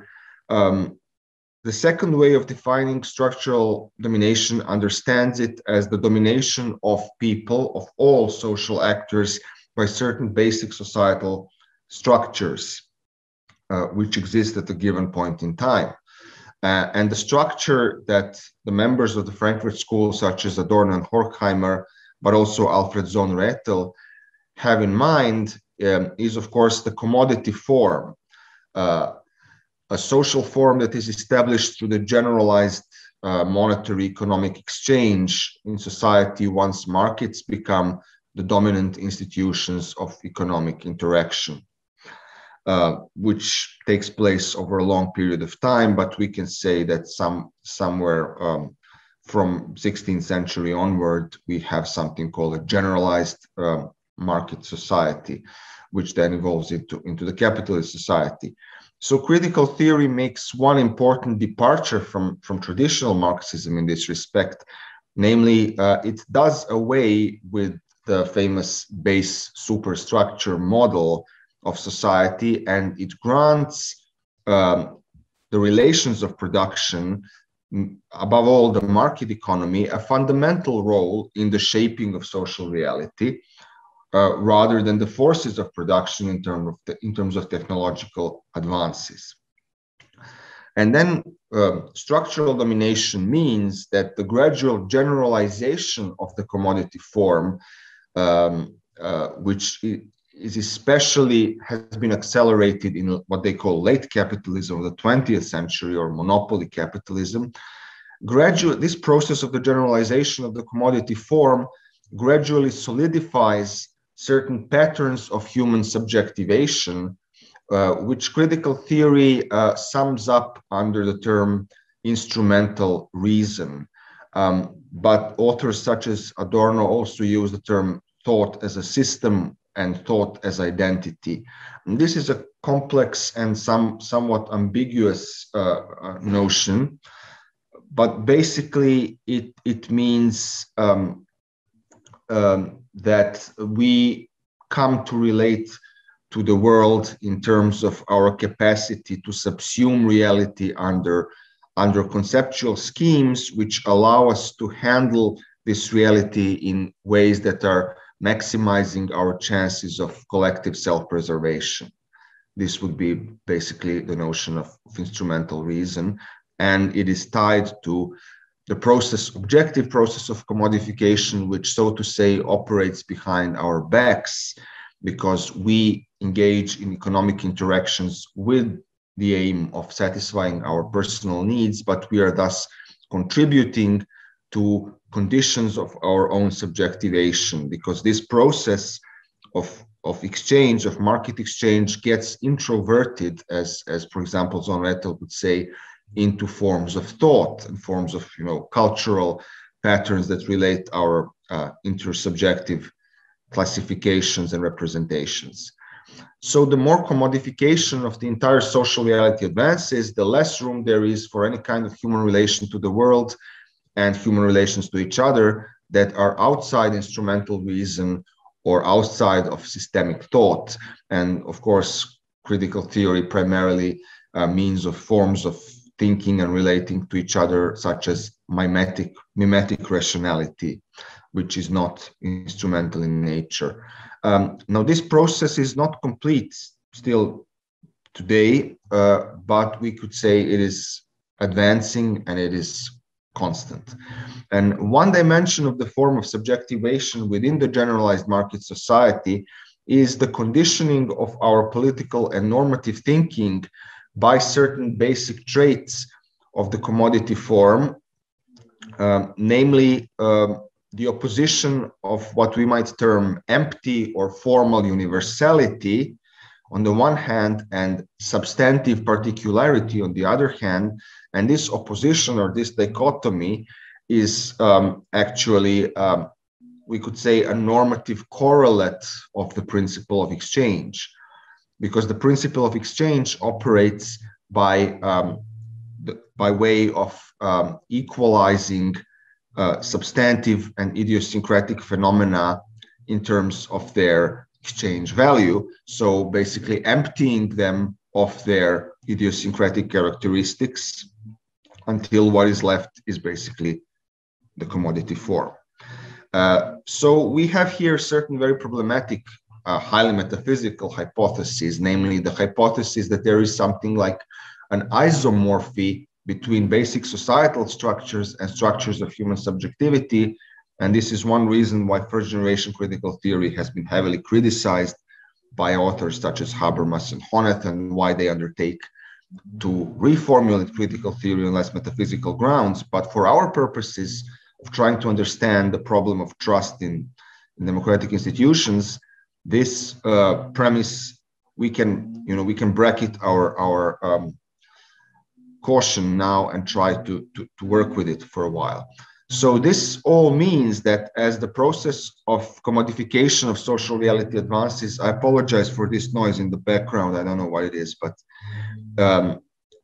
The second way of defining structural domination understands it as the domination of people, of all social actors, by certain basic societal structures which exist at a given point in time. And the structure that the members of the Frankfurt School, such as Adorno and Horkheimer, but also Alfred Sohn-Rethel, have in mind is, of course, the commodity form, a social form that is established through the generalized monetary economic exchange in society once markets become the dominant institutions of economic interaction, which takes place over a long period of time, but we can say that somewhere from 16th century onward, we have something called a generalized market society, which then evolves into the capitalist society. So critical theory makes one important departure from traditional Marxism in this respect, namely it does away with the famous base superstructure model of society, and it grants the relations of production, above all the market economy, a fundamental role in the shaping of social reality, rather than the forces of production in terms of technological advances. And then structural domination means that the gradual generalization of the commodity form, which is especially has been accelerated in what they call late capitalism of the 20th century, or monopoly capitalism. This process of the generalization of the commodity form gradually solidifies certain patterns of human subjectivation, which critical theory sums up under the term instrumental reason. But authors such as Adorno also use the term thought as a system and thought as identity. And this is a complex and somewhat ambiguous notion, but basically it means that we come to relate to the world in terms of our capacity to subsume reality under conceptual schemes which allow us to handle this reality in ways that are maximizing our chances of collective self-preservation. This would be basically the notion of instrumental reason, and it is tied to the objective process of commodification, which, so to say, operates behind our backs, because we engage in economic interactions with the aim of satisfying our personal needs, but we are thus contributing to conditions of our own subjectivation, because this process of exchange, of market exchange, gets introverted, as for example, Sohn-Rethel would say, into forms of thought and forms of cultural patterns that relate our intersubjective classifications and representations. So the more commodification of the entire social reality advances, the less room there is for any kind of human relation to the world and human relations to each other that are outside instrumental reason or outside of systemic thought. And of course, critical theory primarily means of forms of thinking and relating to each other, such as mimetic rationality, which is not instrumental in nature. Now, this process is not complete still today, but we could say it is advancing and it is constant. And one dimension of the form of subjectivation within the generalized market society is the conditioning of our political and normative thinking by certain basic traits of the commodity form, namely the opposition of what we might term empty or formal universality on the one hand and substantive particularity on the other hand. And this opposition or this dichotomy is actually, we could say, a normative correlate of the principle of exchange, because the principle of exchange operates by way of equalizing substantive and idiosyncratic phenomena in terms of their exchange value. So basically emptying them of their idiosyncratic characteristics until what is left is basically the commodity form. So we have here certain very problematic, highly metaphysical hypotheses, namely the hypothesis that there is something like an isomorphy between basic societal structures and structures of human subjectivity. And this is one reason why first-generation critical theory has been heavily criticized by authors such as Habermas and Honneth, and why they undertake to reformulate critical theory on less metaphysical grounds. But for our purposes of trying to understand the problem of trust in democratic institutions, this premise, we can bracket our caution now and try to work with it for a while. So this all means that as the process of commodification of social reality advances, I apologize for this noise in the background, I don't know what it is, but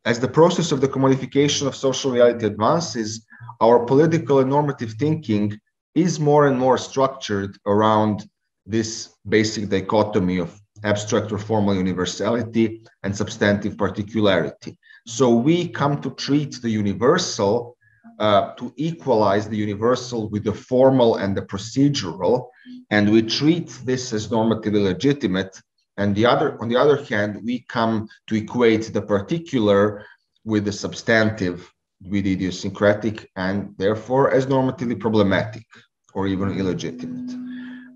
as the process of the commodification of social reality advances, our political and normative thinking is more and more structured around this basic dichotomy of abstract or formal universality and substantive particularity. So we come to treat the universal, to equalize the universal with the formal and the procedural, and we treat this as normatively legitimate. And on the other hand, we come to equate the particular with the substantive, with idiosyncratic, and therefore as normatively problematic or even illegitimate.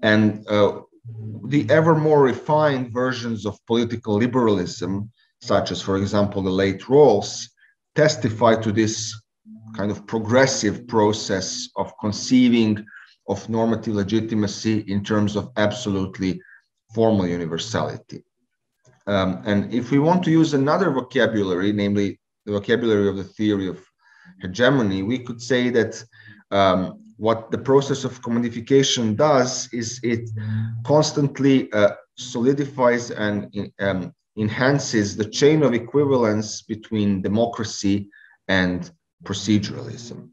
And the ever more refined versions of political liberalism, such as, for example, the late Rawls, testify to this kind of progressive process of conceiving of normative legitimacy in terms of absolutely formal universality. And if we want to use another vocabulary, namely the vocabulary of the theory of hegemony, we could say that what the process of commodification does is it constantly solidifies and enhances the chain of equivalence between democracy and proceduralism.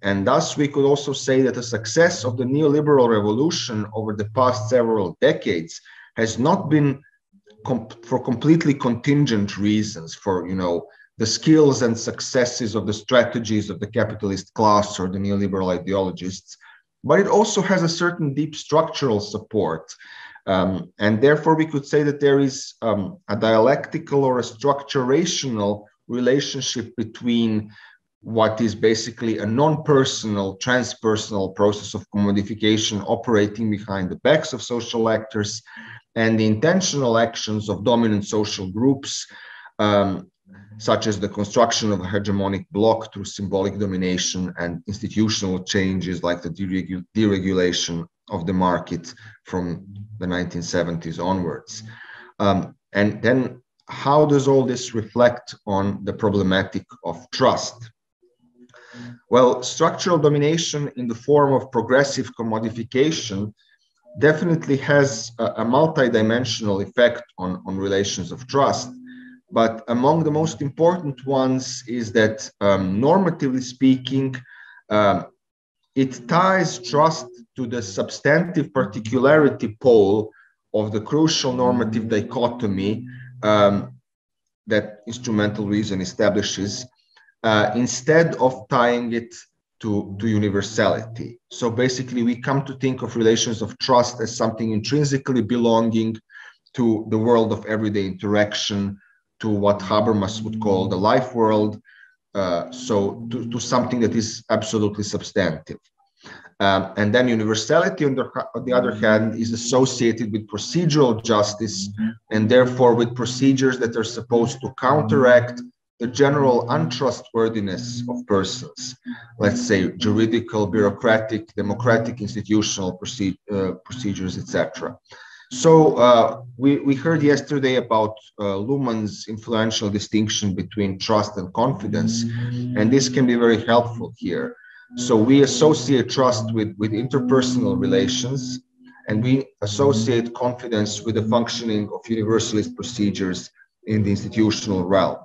And thus we could also say that the success of the neoliberal revolution over the past several decades has not been for completely contingent reasons, for the skills and successes of the strategies of the capitalist class or the neoliberal ideologists, but it also has a certain deep structural support. And therefore we could say that there is a dialectical or a structurational relationship between what is basically a non-personal, transpersonal process of commodification operating behind the backs of social actors and the intentional actions of dominant social groups, such as the construction of a hegemonic bloc through symbolic domination and institutional changes like the deregulation of the market from the 1970s onwards. And then how does all this reflect on the problematic of trust? Well, structural domination in the form of progressive commodification definitely has a multidimensional effect on relations of trust. But among the most important ones is that, normatively speaking, it ties trust to the substantive particularity pole of the crucial normative dichotomy that instrumental reason establishes, instead of tying it to universality. So basically, we come to think of relations of trust as something intrinsically belonging to the world of everyday interaction, to what Habermas would call the life world, so to something that is absolutely substantive. And then universality, on the other hand, is associated with procedural justice, and therefore with procedures that are supposed to counteract the general untrustworthiness of persons, let's say juridical, bureaucratic, democratic, institutional procedures, etc. So we heard yesterday about Luhmann's influential distinction between trust and confidence, and this can be very helpful here. So we associate trust with interpersonal relations, and we associate confidence with the functioning of universalist procedures in the institutional realm.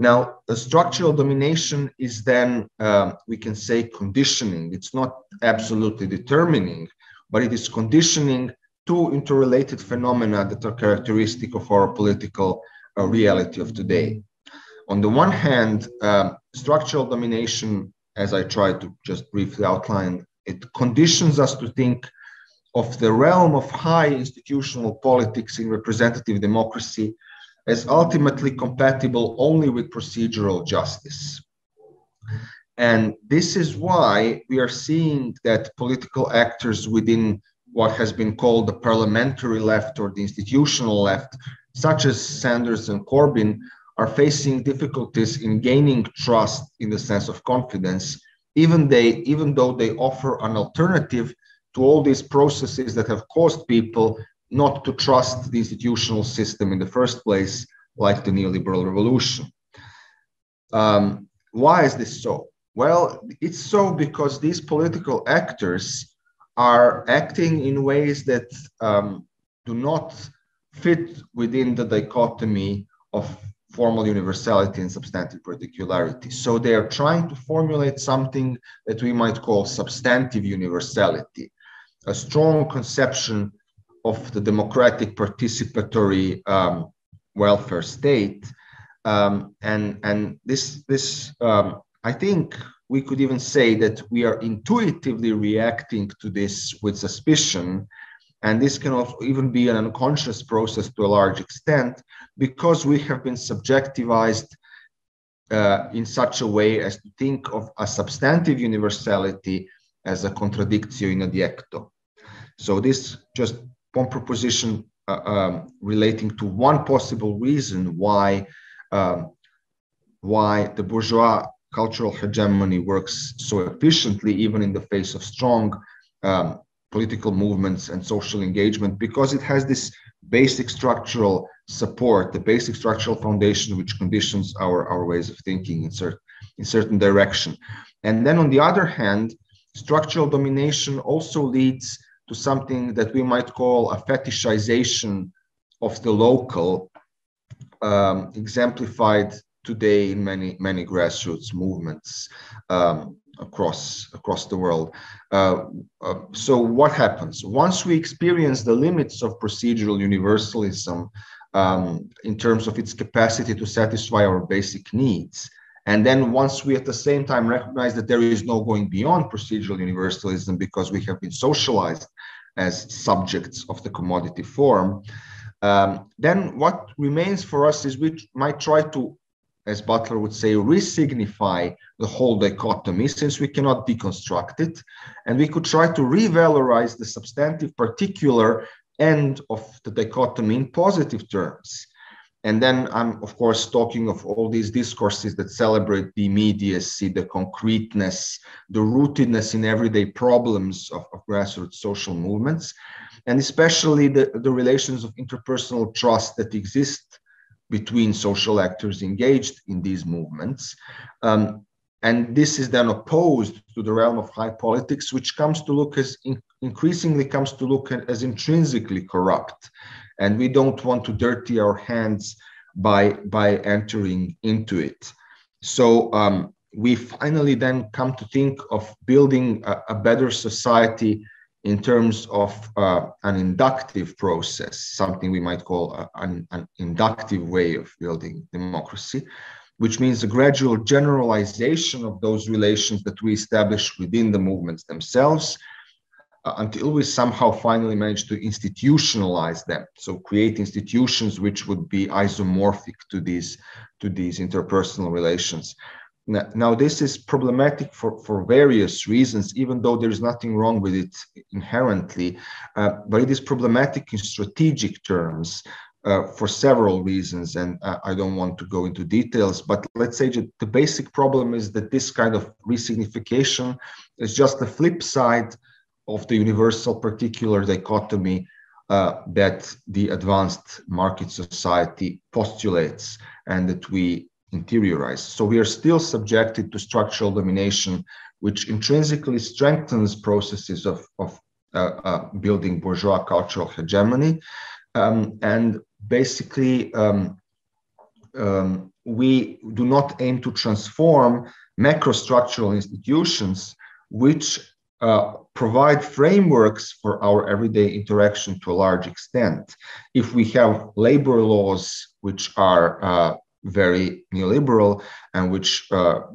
Now, the structural domination is then, we can say, conditioning. It's not absolutely determining, but it is conditioning two interrelated phenomena that are characteristic of our political reality of today. On the one hand, structural domination, as I tried to just briefly outline, it conditions us to think of the realm of high institutional politics in representative democracy as ultimately compatible only with procedural justice. And this is why we are seeing that political actors within what has been called the parliamentary left or the institutional left, such as Sanders and Corbyn, are facing difficulties in gaining trust in the sense of confidence, even though they offer an alternative to all these processes that have caused people not to trust the institutional system in the first place, like the Neoliberal Revolution. Why is this so? Well, it's so because these political actors are acting in ways that do not fit within the dichotomy of formal universality and substantive particularity. So they are trying to formulate something that we might call substantive universality, a strong conception of the democratic participatory welfare state. And this I think we could even say that we are intuitively reacting to this with suspicion. And this can also even be an unconscious process to a large extent, because we have been subjectivized in such a way as to think of a substantive universality as a contradictio in adjecto. So this just one proposition relating to one possible reason why the bourgeois cultural hegemony works so efficiently, even in the face of strong political movements and social engagement, because it has this basic structural support, the basic structural foundation which conditions our ways of thinking in certain direction. And then on the other hand, structural domination also leads to something that we might call a fetishization of the local, exemplified today in many grassroots movements across the world. So what happens? Once we experience the limits of procedural universalism in terms of its capacity to satisfy our basic needs, and then once we at the same time recognize that there is no going beyond procedural universalism because we have been socialized as subjects of the commodity form, then what remains for us is we might try to, as Butler would say, re-signify the whole dichotomy, since we cannot deconstruct it. And we could try to revalorize the substantive particular end of the dichotomy in positive terms. And then I'm, of course, talking of all these discourses that celebrate the immediacy, the concreteness, the rootedness in everyday problems of grassroots social movements, and especially the relations of interpersonal trust that exist between social actors engaged in these movements. And this is then opposed to the realm of high politics, which comes to look as increasingly comes to look as intrinsically corrupt. And we don't want to dirty our hands by entering into it. So we finally then come to think of building a better society in terms of an inductive process, something we might call an inductive way of building democracy, which means a gradual generalization of those relations that we establish within the movements themselves, until we somehow finally manage to institutionalize them. So create institutions which would be isomorphic to these interpersonal relations. Now, this is problematic for various reasons, even though there's nothing wrong with it inherently, but it is problematic in strategic terms for several reasons, and I don't want to go into details, but let's say that the basic problem is that this kind of resignification is just the flip side of the universal particular dichotomy that the advanced market society postulates and that we interiorize. So we are still subjected to structural domination, which intrinsically strengthens processes of building bourgeois cultural hegemony. And basically, we do not aim to transform macrostructural institutions which provide frameworks for our everyday interaction to a large extent. If we have labor laws which are very neoliberal and which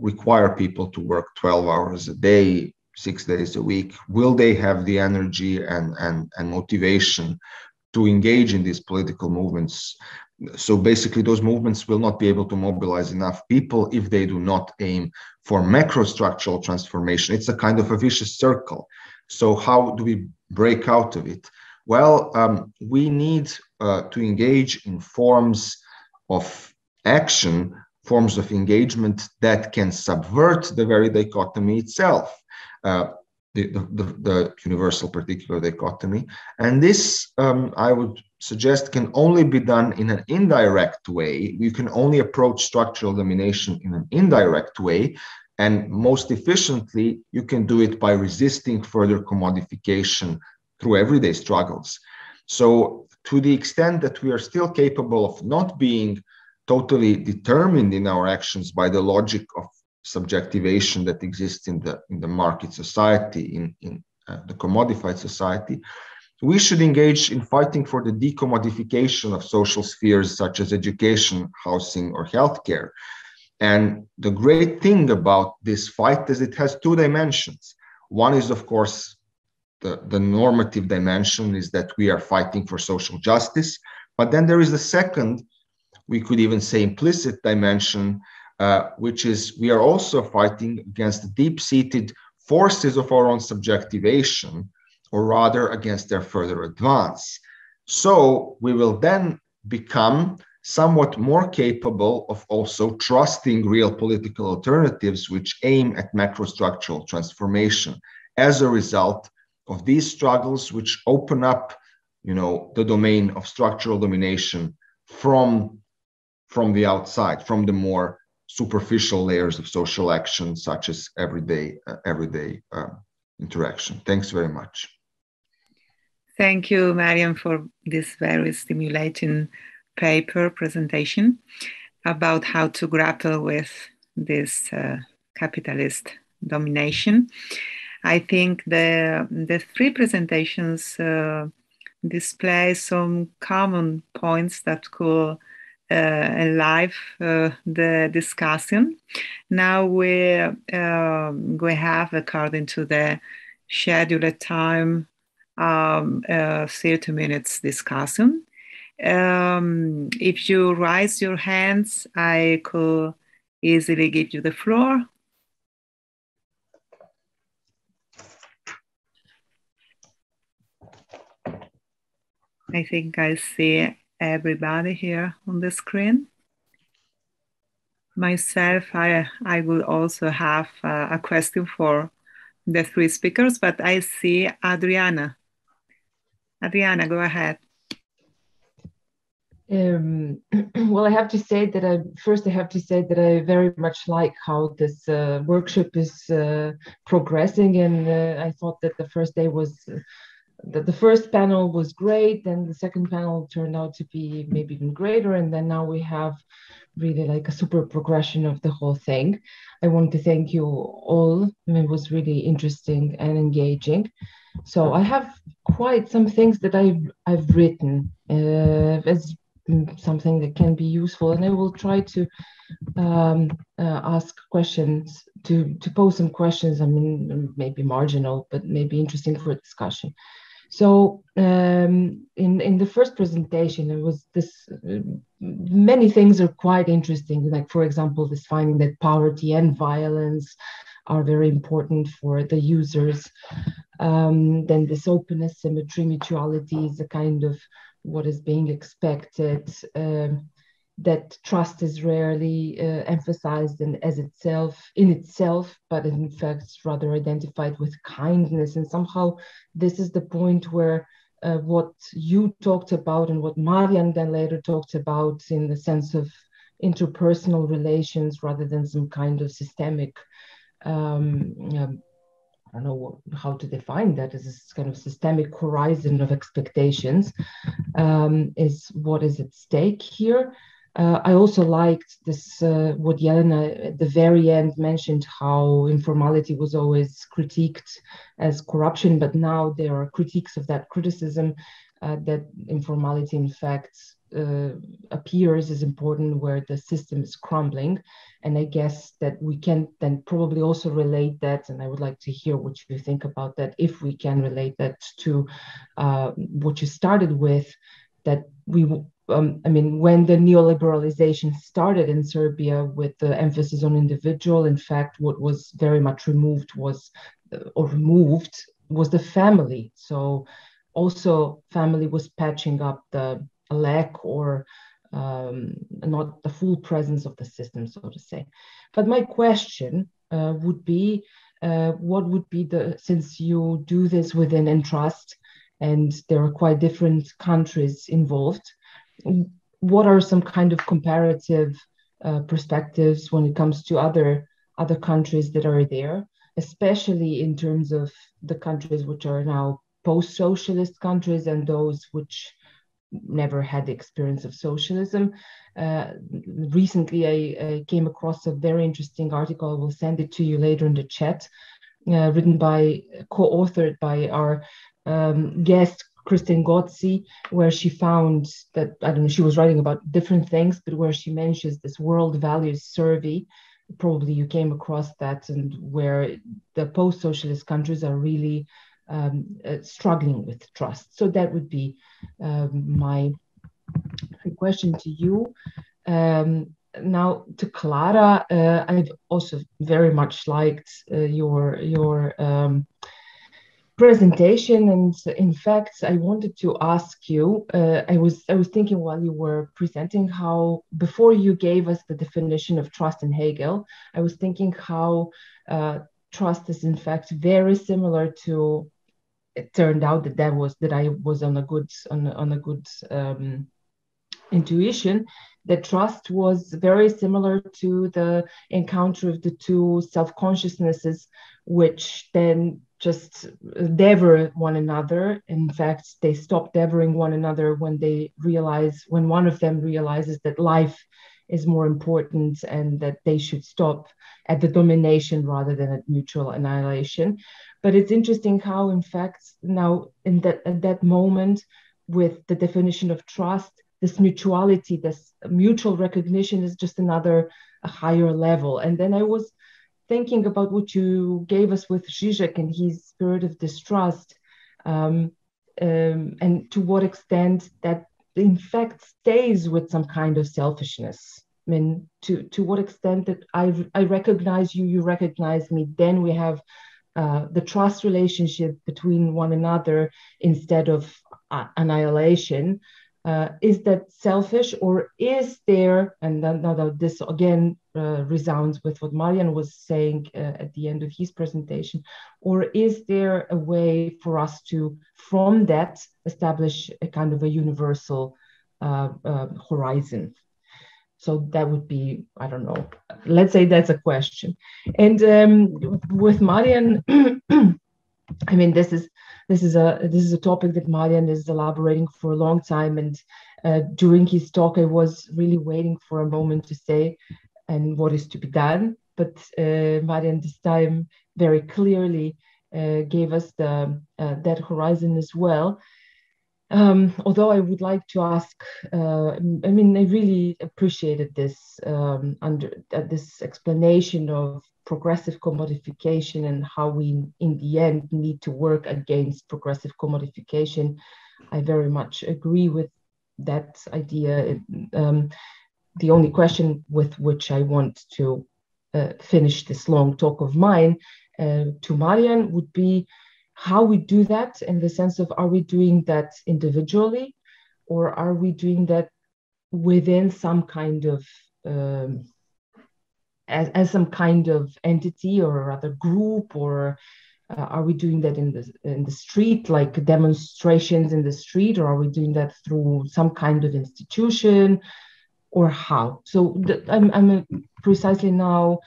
require people to work 12 hours a day, 6 days a week, will they have the energy and motivation to engage in these political movements? So basically, those movements will not be able to mobilize enough people if they do not aim for macrostructural transformation. It's a kind of a vicious circle. So how do we break out of it? Well, we need to engage in forms of action, forms of engagement that can subvert the very dichotomy itself, the universal particular dichotomy. And this, I would suggest, can only be done in an indirect way. You can only approach structural domination in an indirect way. And most efficiently, you can do it by resisting further commodification through everyday struggles. So to the extent that we are still capable of not being totally determined in our actions by the logic of subjectivation that exists in the market society, in the commodified society, we should engage in fighting for the decommodification of social spheres such as education, housing, or healthcare. And the great thing about this fight is it has two dimensions. One is, of course, the normative dimension, is that we are fighting for social justice. But then there is the second, we could even say implicit dimension, which is we are also fighting against the deep-seated forces of our own subjectivation, or rather against their further advance. So we will then become somewhat more capable of also trusting real political alternatives which aim at macrostructural transformation as a result of these struggles, which open up, the domain of structural domination from the outside, from the more superficial layers of social action, such as everyday interaction. Thanks very much. Thank you, Marjan, for this very stimulating paper presentation about how to grapple with this capitalist domination. I think the three presentations display some common points that could enliven the discussion. Now we have, according to the scheduled time, 30 minutes discussion. If you raise your hands, I could easily give you the floor. I think I see everybody here on the screen. Myself, I will also have a question for the three speakers, but I see Adriana. Adriana, go ahead. Well, I have to say that I very much like how this workshop is progressing, and I thought that the first day was the first panel was great, then the second panel turned out to be maybe even greater, and then now we have really like a super progression of the whole thing. I want to thank you all. It was really interesting and engaging. So I have quite some things that I've written as something that can be useful, and I will try to ask questions, to pose some questions. I mean, maybe marginal, but maybe interesting for discussion. So in the first presentation, it was this, many things are quite interesting. Like, for example, this finding that poverty and violence are very important for the users. Then this openness, symmetry, mutuality is a kind of what is being expected. That trust is rarely emphasized in itself, but in fact it's rather identified with kindness. And somehow this is the point where what you talked about and what Marjan then later talked about in the sense of interpersonal relations rather than some kind of systemic, I don't know how to define that, as this kind of systemic horizon of expectations, is what is at stake here. I also liked this, what Jelena at the very end mentioned, how informality was always critiqued as corruption, but now there are critiques of that criticism, that informality in fact appears as important where the system is crumbling. And I guess that we can then probably also relate that, and I would like to hear what you think about that, if we can relate that to what you started with, that we I mean, when the neoliberalization started in Serbia with the emphasis on individual, in fact, what was very much removed was the family. So also family was patching up the lack or not the full presence of the system, so to say. But my question would be, what would be since you do this within Entrust, and there are quite different countries involved, what are some kind of comparative perspectives when it comes to other countries that are there, especially in terms of the countries which are now post-socialist countries and those which never had the experience of socialism? Recently, I came across a very interesting article. I will send it to you later in the chat, co-authored by our guest, Kristen Gotzi, where she found that, I don't know, she was writing about different things, but where she mentions this world values survey. Probably you came across that, and where the post-socialist countries are really struggling with trust. So that would be my question to you. Now to Clara, I've also very much liked your presentation, and in fact I wanted to ask you, I was thinking while you were presenting how, before you gave us the definition of trust in Hegel, I was thinking how trust is in fact very similar to, it turned out that I was on a good intuition, that trust was very similar to the encounter of the two self-consciousnesses, which then just devour one another. In fact, they stop devouring one another when one of them realizes that life is more important and that they should stop at the domination rather than at mutual annihilation. But it's interesting how, in fact, now at that moment, with the definition of trust, this mutuality, this mutual recognition is just a higher level. And then I was thinking about what you gave us with Žižek and his spirit of distrust, and to what extent that in fact stays with some kind of selfishness. I mean, to what extent that I recognize you, you recognize me, then we have the trust relationship between one another instead of annihilation. Is that selfish, or is there, and then now this again resounds with what Marjan was saying at the end of his presentation, or is there a way for us to, from that, establish a kind of a universal horizon? So that would be, I don't know, let's say that's a question. And with Marjan, I mean, this is this is a topic that Marjan is elaborating for a long time, and during his talk, I was really waiting for a moment to say, and what is to be done. But Marjan this time very clearly gave us that horizon as well. Although I would like to ask, I really appreciated this this explanation of progressive commodification and how we, in the end, need to work against progressive commodification. I very much agree with that idea. The only question with which I want to finish this long talk of mine to Marjan would be how we do that, in the sense of, are we doing that individually, or are we doing that within some kind of as some kind of entity or rather group, or are we doing that in the street, like demonstrations in the street, or are we doing that through some kind of institution, or how? So I'm precisely now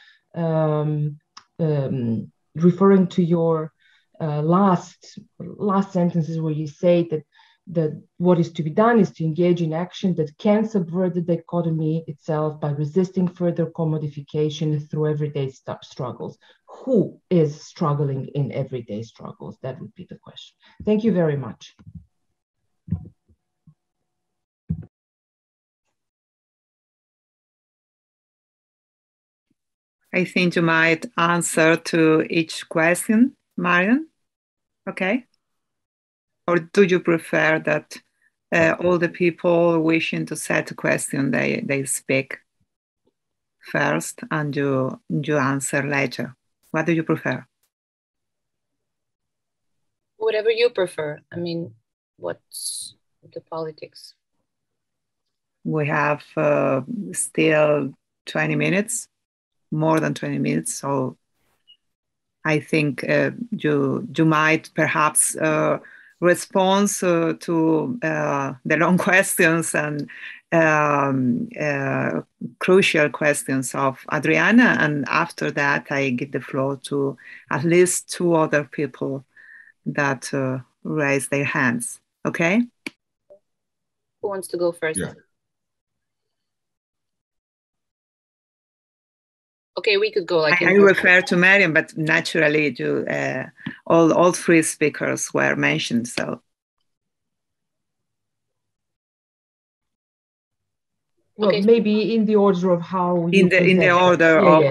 referring to your last sentences, where you say that what is to be done is to engage in action that can subvert the dichotomy itself by resisting further commodification through everyday struggles. Who is struggling in everyday struggles? That would be the question. Thank you very much. I think you might answer to each question, Marjan. Okay. Or do you prefer that all the people wishing to set a question, they speak first and you answer later? What do you prefer? Whatever you prefer. I mean, what's the politics? We have still 20 minutes, more than 20 minutes. So I think you might perhaps respond to the long questions and crucial questions of Adriana. And after that, I give the floor to at least 2 other people that raise their hands. Okay? Who wants to go first? Yeah. Okay, we could go like... I refer to Marjan, but naturally all 3 speakers were mentioned, so. Well, okay. Maybe in the order of how you in the order of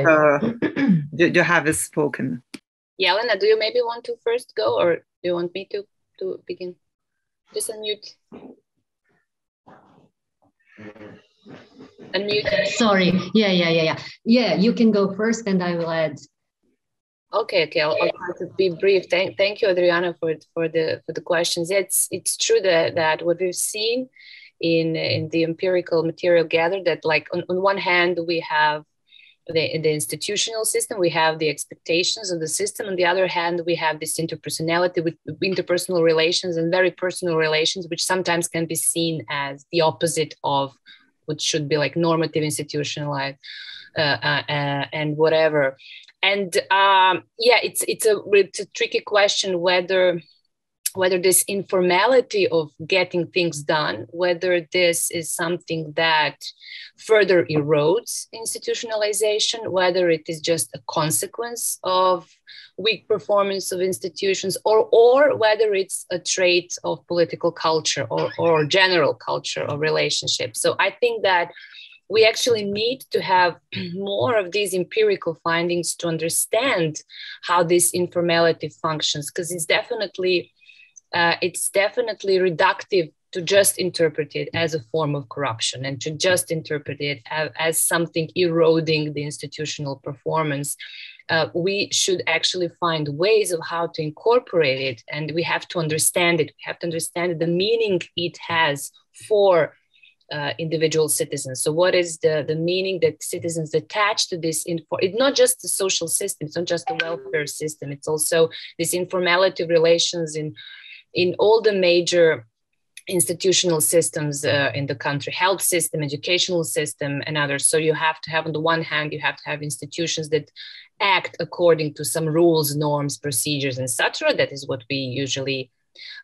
you have spoken. Jelena, do you maybe want to first go, or do you want me to begin? Just unmute. Unmute. Sorry. Yeah, you can go first and I will add. Okay, I'll try to be brief. Thank you, Adriana, for the questions. It's true that what we've seen in the empirical material gathered, that like on one hand we have the institutional system, we have the expectations of the system. On the other hand, we have this interpersonality with interpersonal relations and very personal relations, which sometimes can be seen as the opposite of what should be like normative, institutionalized, and whatever. And it's a tricky question whether this informality of getting things done, whether this is something that further erodes institutionalization, whether it is just a consequence of weak performance of institutions, or whether it's a trait of political culture or general culture of relationships. So I think that we actually need to have more of these empirical findings to understand how this informality functions, because it's definitely reductive to just interpret it as a form of corruption and to just interpret it as something eroding the institutional performance. We should actually find ways of how to incorporate it, and we have to understand it. We have to understand the meaning it has for individual citizens. So what is the meaning that citizens attach to this? It's not just the social system, it's not just the welfare system, it's also this informality of relations in all the major institutional systems in the country, health system, educational system, and others. So you have to have, on the one hand, you have to have institutions that act according to some rules, norms, procedures, etc. That is what we usually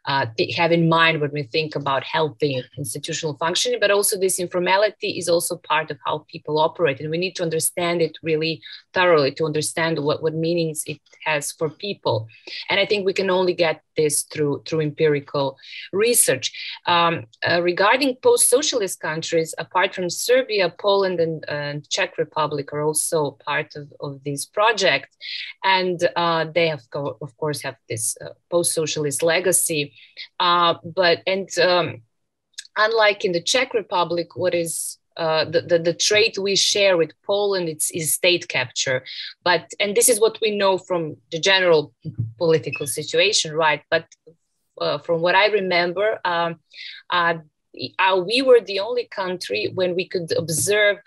have in mind when we think about healthy institutional functioning, but also this informality is also part of how people operate. And we need to understand it really thoroughly to understand what meanings it has for people. And I think we can only get this through empirical research. Regarding post-socialist countries, apart from Serbia, Poland and Czech Republic are also part of this project. And they have, of course, have this post-socialist legacy. Unlike in the Czech Republic, what is the trait we share with Poland is state capture. And this is what we know from the general political situation, right? But from what I remember, we were the only country when we could observe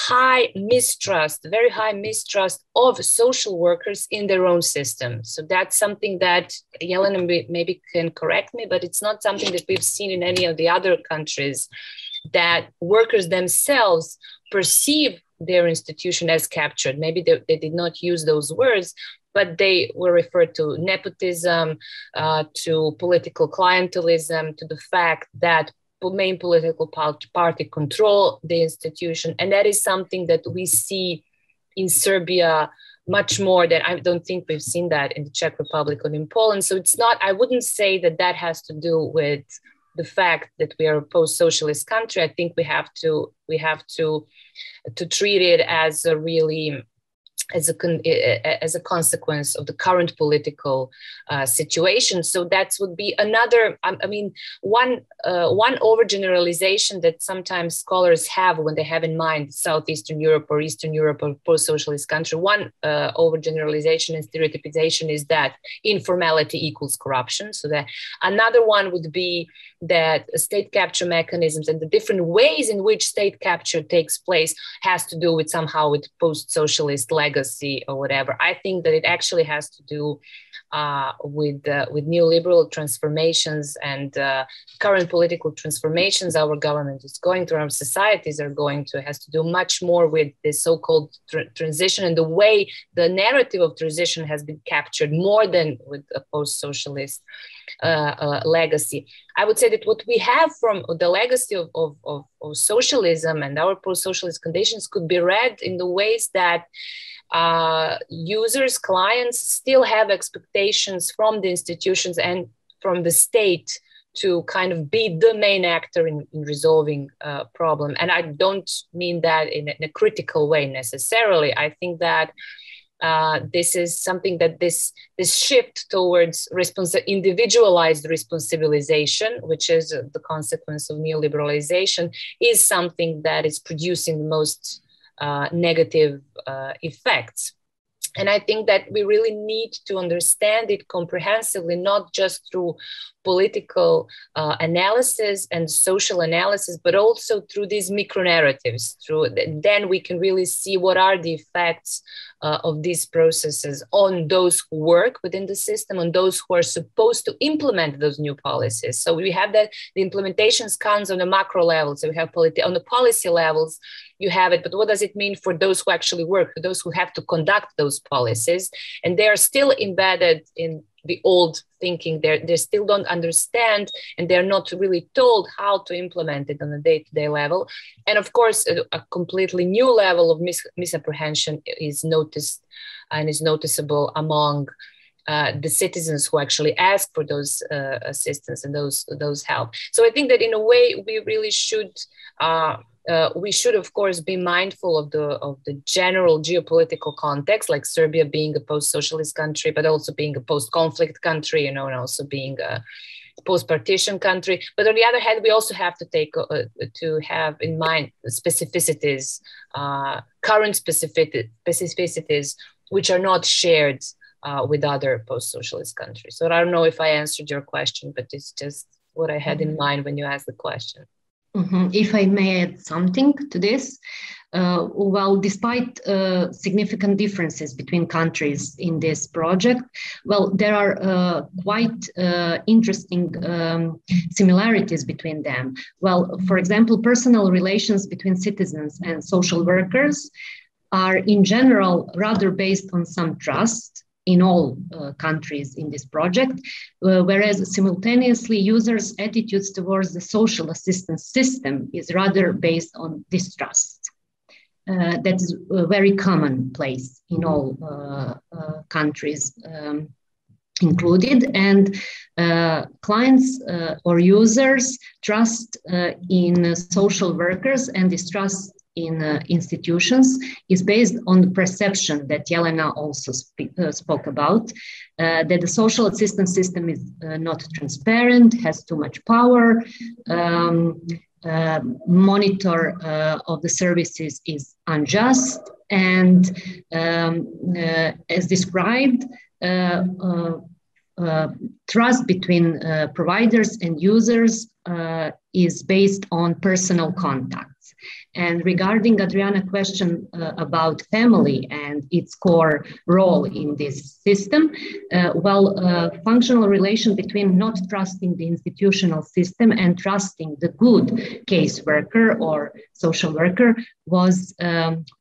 very high mistrust of social workers in their own system. So that's something that Jelena maybe can correct me, but it's not something that we've seen in any of the other countries, that workers themselves perceive their institution as captured. Maybe they did not use those words, but they were referred to nepotism, to political clientelism, to the fact that main political party control the institution. And that is something that we see in Serbia much more than I don't think we've seen that in the Czech Republic or in Poland. So it's not, I wouldn't say that has to do with the fact that we are a post-socialist country. I think we have to treat it as a really as a consequence of the current political situation. So that would be another, one overgeneralization that sometimes scholars have when they have in mind Southeastern Europe or Eastern Europe or post-socialist country. One overgeneralization and stereotypization is that informality equals corruption. So that another one would be that state capture mechanisms and the different ways in which state capture takes place has to do with somehow with post-socialist legacy or whatever. I think that it actually has to do with neoliberal transformations and current political transformations our government is going through, our societies are going to, has to do much more with this so-called transition and the way the narrative of transition has been captured more than with a post-socialist legacy. I would say that what we have from the legacy of socialism and our post-socialist conditions could be read in the ways that users, clients still have expectations from the institutions and from the state to kind of be the main actor in resolving a problem. And I don't mean that in a critical way necessarily. I think that this is something that this shift towards individualized responsibilization, which is the consequence of neoliberalization, is something that is producing the most negative effects. And I think that we really need to understand it comprehensively, not just through political analysis and social analysis, but also through these micro-narratives. Then we can really see what are the effects of these processes on those who work within the system, on those who are supposed to implement those new policies. So we have that the implementations comes on the macro level. So we have on the policy levels, you have it, but what does it mean for those who actually work, for those who have to conduct those policies? And they are still embedded in the old thinking. They still don't understand, and they're not really told how to implement it on a day-to-day level. And of course, a completely new level of misapprehension is noticed and is noticeable among the citizens who actually ask for those assistance and those help. So I think that in a way we really should of course be mindful of the general geopolitical context, like Serbia being a post-socialist country, but also being a post-conflict country, and also being a post-partition country. But on the other hand, we also have to have in mind specificities, current specificities, which are not shared with other post-socialist countries. So I don't know if I answered your question, but it's just what I had in mind when you asked the question. Mm-hmm. If I may add something to this, well, despite significant differences between countries in this project, well, there are quite interesting similarities between them. Well, for example, personal relations between citizens and social workers are in general rather based on some trust in all countries in this project, whereas simultaneously users' attitudes towards the social assistance system is rather based on distrust. That is a very commonplace in all countries included, and clients or users trust in social workers and distrust in institutions is based on the perception that Jelena also spoke about, that the social assistance system is not transparent, has too much power, monitor of the services is unjust, and as described, trust between providers and users is based on personal contacts. And regarding Adriana's question about family and its core role in this system, functional relation between not trusting the institutional system and trusting the good caseworker or social worker was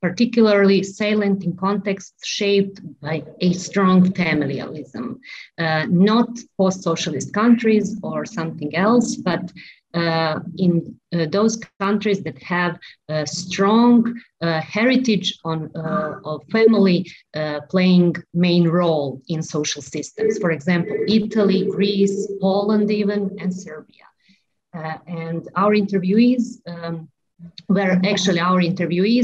particularly salient in contexts shaped by a strong familialism, not post-socialist countries or something else, but in those countries that have a strong heritage of family playing main role in social systems. For example, Italy, Greece, Poland even, and Serbia. And our interviewees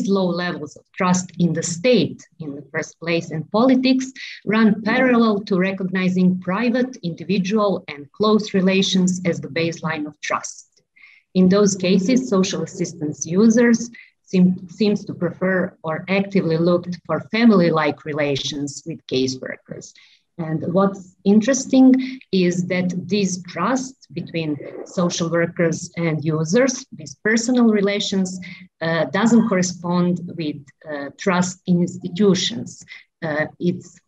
low levels of trust in the state in the first place and politics run parallel to recognizing private, individual, and close relations as the baseline of trust. In those cases, social assistance users seems to prefer or actively looked for family-like relations with caseworkers. And what's interesting is that this trust between social workers and users, these personal relations, doesn't correspond with trust in institutions. It's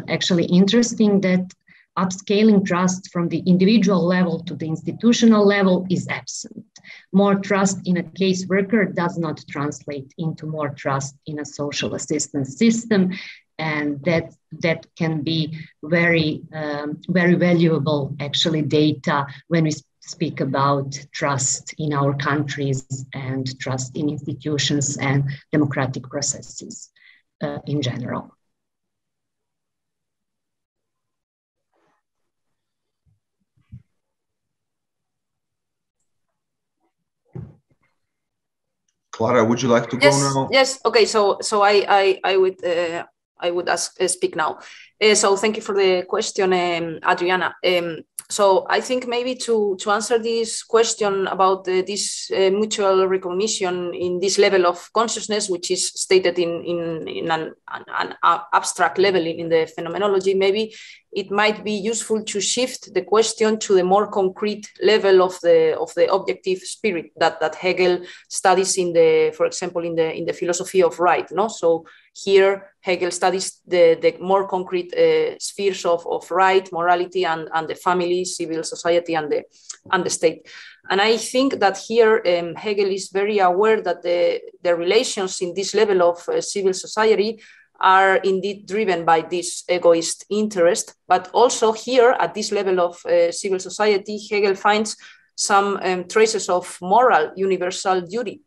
actually interesting that upscaling trust from the individual level to the institutional level is absent. More trust in a caseworker does not translate into more trust in a social assistance system. And that can be very valuable, actually, data when we speak about trust in our countries and trust in institutions and democratic processes in general. Clara, would you like to go now? Yes. Okay. So I would speak now. So thank you for the question, Adriana. So I think maybe to answer this question about this mutual recognition in this level of consciousness, which is stated in an abstract level in the phenomenology, maybe it might be useful to shift the question to the more concrete level of the objective spirit that Hegel studies for example, in the philosophy of right. No, so here Hegel studies the more concrete spheres of right, morality, and the family, civil society, and the state. And I think that here Hegel is very aware that the relations in this level of civil society are indeed driven by this egoist interest, but also here at this level of civil society, Hegel finds some traces of moral universal duty.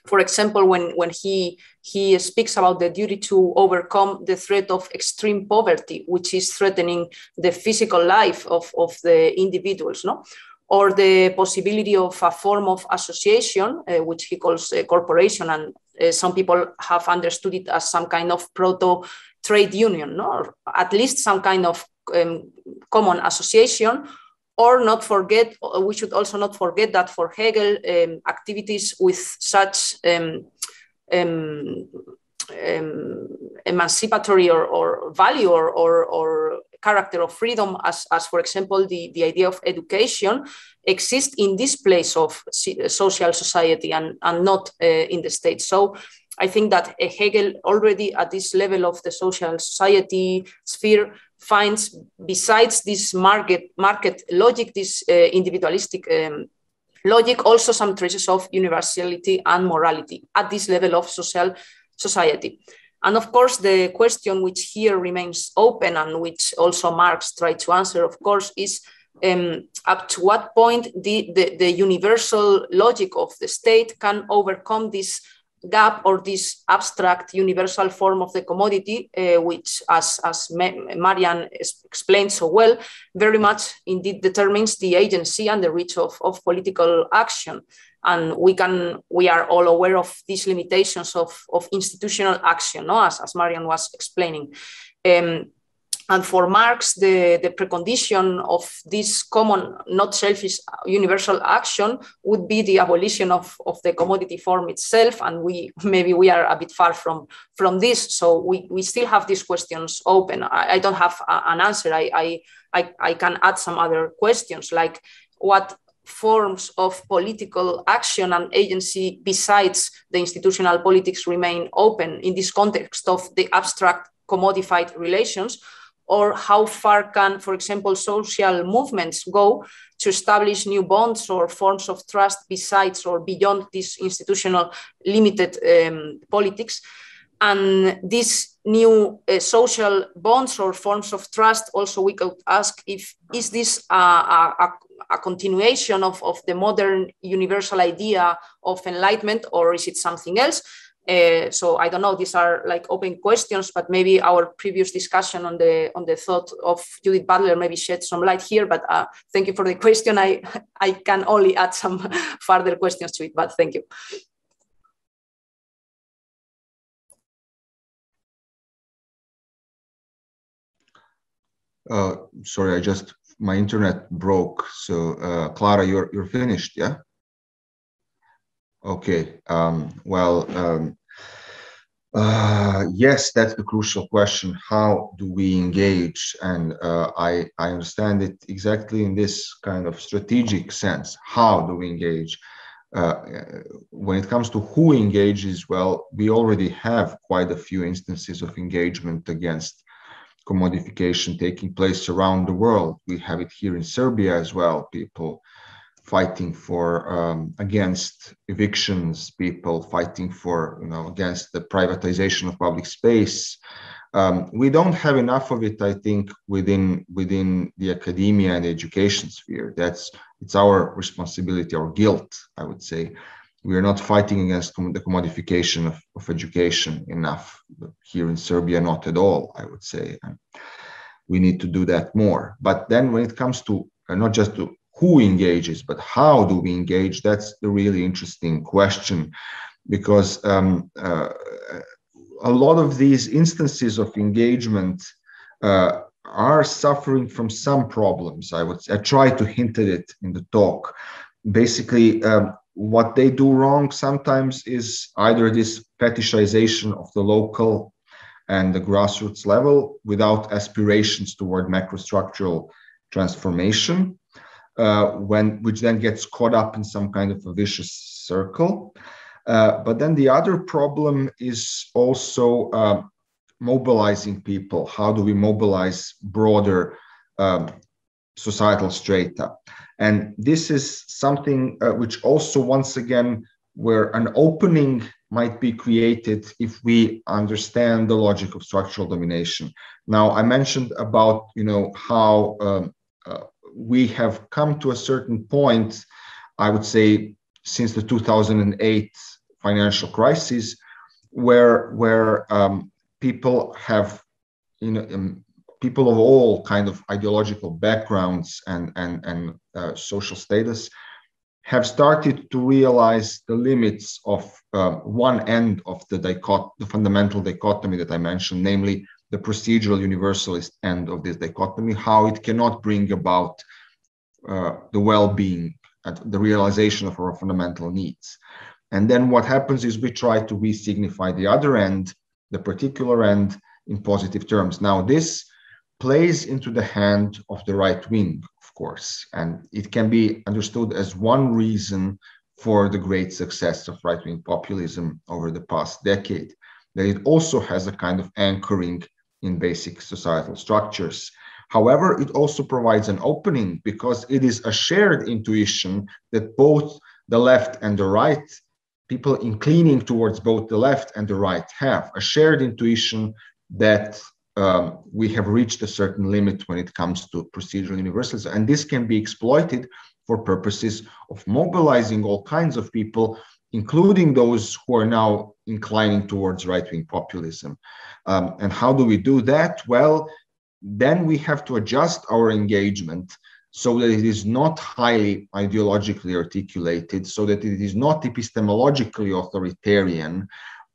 For example, when he speaks about the duty to overcome the threat of extreme poverty, which is threatening the physical life of the individuals, no? Or the possibility of a form of association, which he calls a corporation, and some people have understood it as some kind of proto-trade union, no? Or at least some kind of common association. Or not forget, we should also not forget that for Hegel, activities with such emancipatory or value or character of freedom as for example, the idea of education exist in this place of social society and not in the state. So I think that Hegel already at this level of the social society sphere finds, besides this market logic, this individualistic logic, also some traces of universality and morality at this level of social society. And of course, the question which here remains open and which also Marx tried to answer, of course, is up to what point the universal logic of the state can overcome this gap or this abstract universal form of the commodity, which, as Marjan explained so well, very much indeed determines the agency and the reach of political action. And we are all aware of these limitations of institutional action, no? as Marjan was explaining. And for Marx, the precondition of this common, not selfish, universal action would be the abolition of the commodity form itself. And maybe we are a bit far from this. So we still have these questions open. I don't have an answer. I can add some other questions, like what forms of political action and agency besides the institutional politics remain open in this context of the abstract commodified relations? Or how far can, for example, social movements go to establish new bonds or forms of trust besides or beyond this institutional limited politics? And these new social bonds or forms of trust, also we could ask, is this a continuation of the modern universal idea of enlightenment, or is it something else? So I don't know, these are like open questions, but maybe our previous discussion on the thought of Judith Butler maybe shed some light here, but thank you for the question. I can only add some further questions to it, but thank you. Sorry, my internet broke. So Clara, you're finished, yeah? Okay, yes, that's the crucial question. How do we engage? And I understand it exactly in this kind of strategic sense. How do we engage? When it comes to who engages, well, we already have quite a few instances of engagement against commodification taking place around the world. We have it here in Serbia as well, people fighting for against evictions, people fighting for, against the privatization of public space. We don't have enough of it, I think, within the academia and the education sphere. It's our responsibility, our guilt, I would say. We are not fighting against the commodification of education enough. Here in Serbia, not at all, I would say. And we need to do that more. But then when it comes to not just to who engages, but how do we engage, that's the really interesting question, because a lot of these instances of engagement are suffering from some problems. I try to hint at it in the talk. Basically, what they do wrong sometimes is either this fetishization of the local and the grassroots level without aspirations toward macrostructural transformation, which then gets caught up in some kind of a vicious circle. But then the other problem is also mobilizing people. How do we mobilize broader societal strata? And this is something which also, once again, where an opening might be created if we understand the logic of structural domination. Now, I mentioned about, how we have come to a certain point, I would say, since the 2008 financial crisis, where people have, people of all kind of ideological backgrounds and social status have started to realize the limits of one end of the fundamental dichotomy that I mentioned, namely the procedural universalist end of this dichotomy, how it cannot bring about the well-being and the realization of our fundamental needs. And then what happens is we try to re-signify the other end, the particular end, in positive terms. Now, this plays into the hand of the right wing, of course, and it can be understood as one reason for the great success of right-wing populism over the past decade, that it also has a kind of anchoring in basic societal structures. However, it also provides an opening because it is a shared intuition that both the left and the right people inclining towards both the left and the right have a shared intuition that we have reached a certain limit when it comes to procedural universalism. And this can be exploited for purposes of mobilizing all kinds of people, including those who are now inclining towards right-wing populism. And how do we do that? Well, then we have to adjust our engagement so that it is not highly ideologically articulated, so that it is not epistemologically authoritarian.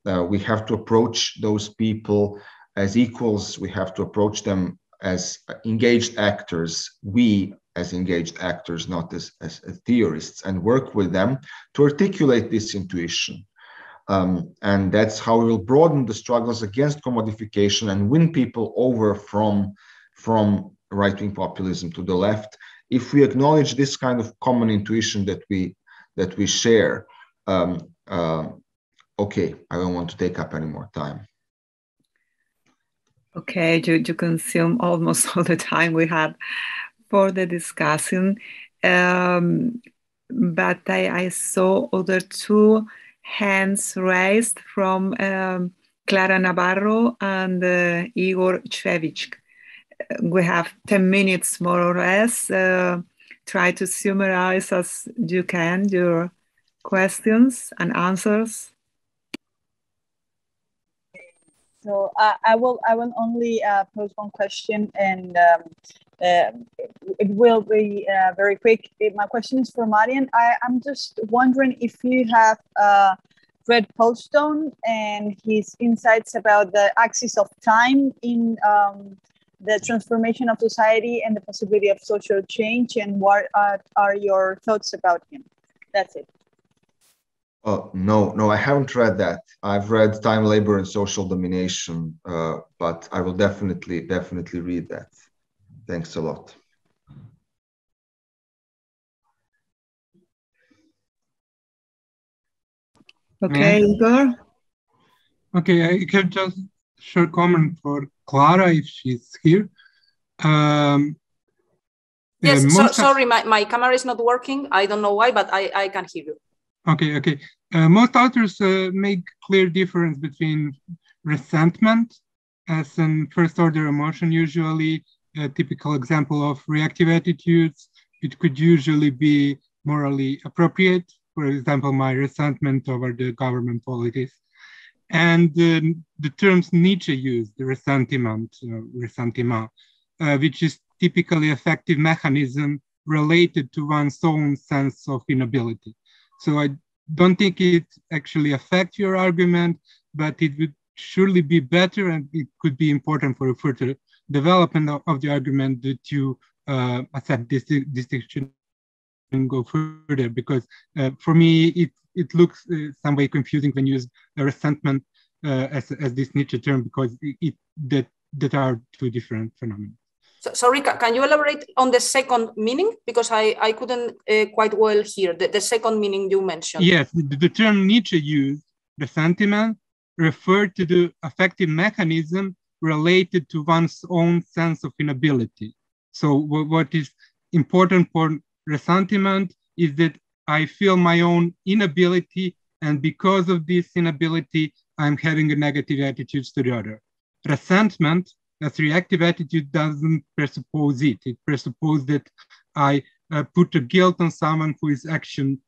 We have to approach those people as equals. We have to approach them as engaged actors, we as engaged actors, not as theorists, and work with them to articulate this intuition. And that's how we will broaden the struggles against commodification and win people over from right-wing populism to the left. If we acknowledge this kind of common intuition that we share, okay, I don't want to take up any more time. Okay, you consume almost all the time we had for the discussion, but I saw other two hands raised from Clara Navarro and Ivković. We have 10 minutes more or less. Try to summarize as you can your questions and answers. So I will only pose one question, and it will be very quick. My question is for Marjan. I'm just wondering if you have read Postone and his insights about the axis of time in the transformation of society and the possibility of social change, and what are your thoughts about him? That's it. No, I haven't read that. I've read Time, Labor, and Social Domination, but I will definitely read that. Thanks a lot. Okay, Igor. Okay, I have just a short comment for Clara if she's here. Yes, sorry, my camera is not working. I don't know why, but I can hear you. Okay. Most authors make clear difference between resentment as an first-order emotion, usually a typical example of reactive attitudes. It could usually be morally appropriate, for example, my resentment over the government policies. And the terms Nietzsche used, the ressentiment, which is typically affective mechanism related to one's own sense of inability. So I don't think it actually affects your argument, but it would surely be better, and it could be important for a further development of the argument that you accept this distinction and go further, because for me it looks some way confusing when you use resentment as this Nietzsche term, because that are two different phenomena. Sorry, can you elaborate on the second meaning? Because I couldn't quite well hear the second meaning you mentioned. Yes, the term Nietzsche used, resentment, referred to the affective mechanism related to one's own sense of inability. So what is important for resentment is that I feel my own inability, and because of this inability, I'm having a negative attitude to the other. Resentment, as reactive attitude, doesn't presuppose it. It presupposes that I put a guilt on someone whose actions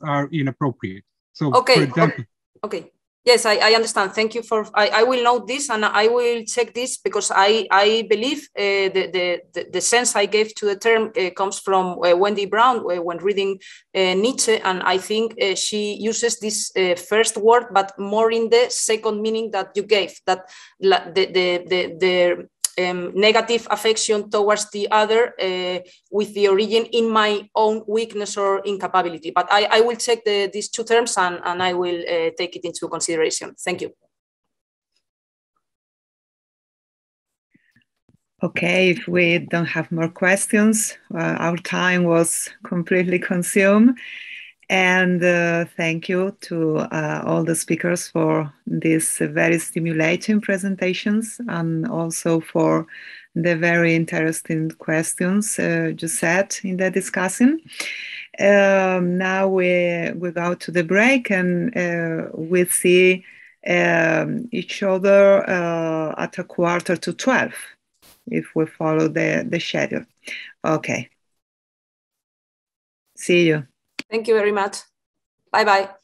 are inappropriate. So, okay, for example, okay. Yes, I understand. Thank you for. I will note this and I will check this, because I believe the sense I gave to the term comes from Wendy Brown when reading Nietzsche, and I think she uses this first word, but more in the second meaning that you gave, that the negative affection towards the other with the origin in my own weakness or incapability. But I will check these two terms and I will take it into consideration. Thank you. Okay, if we don't have more questions, our time was completely consumed. And thank you to all the speakers for these very stimulating presentations, and also for the very interesting questions you said in the discussion. Now we go to the break, and we see each other at 11:45 if we follow the schedule. Okay. See you. Thank you very much. Bye-bye.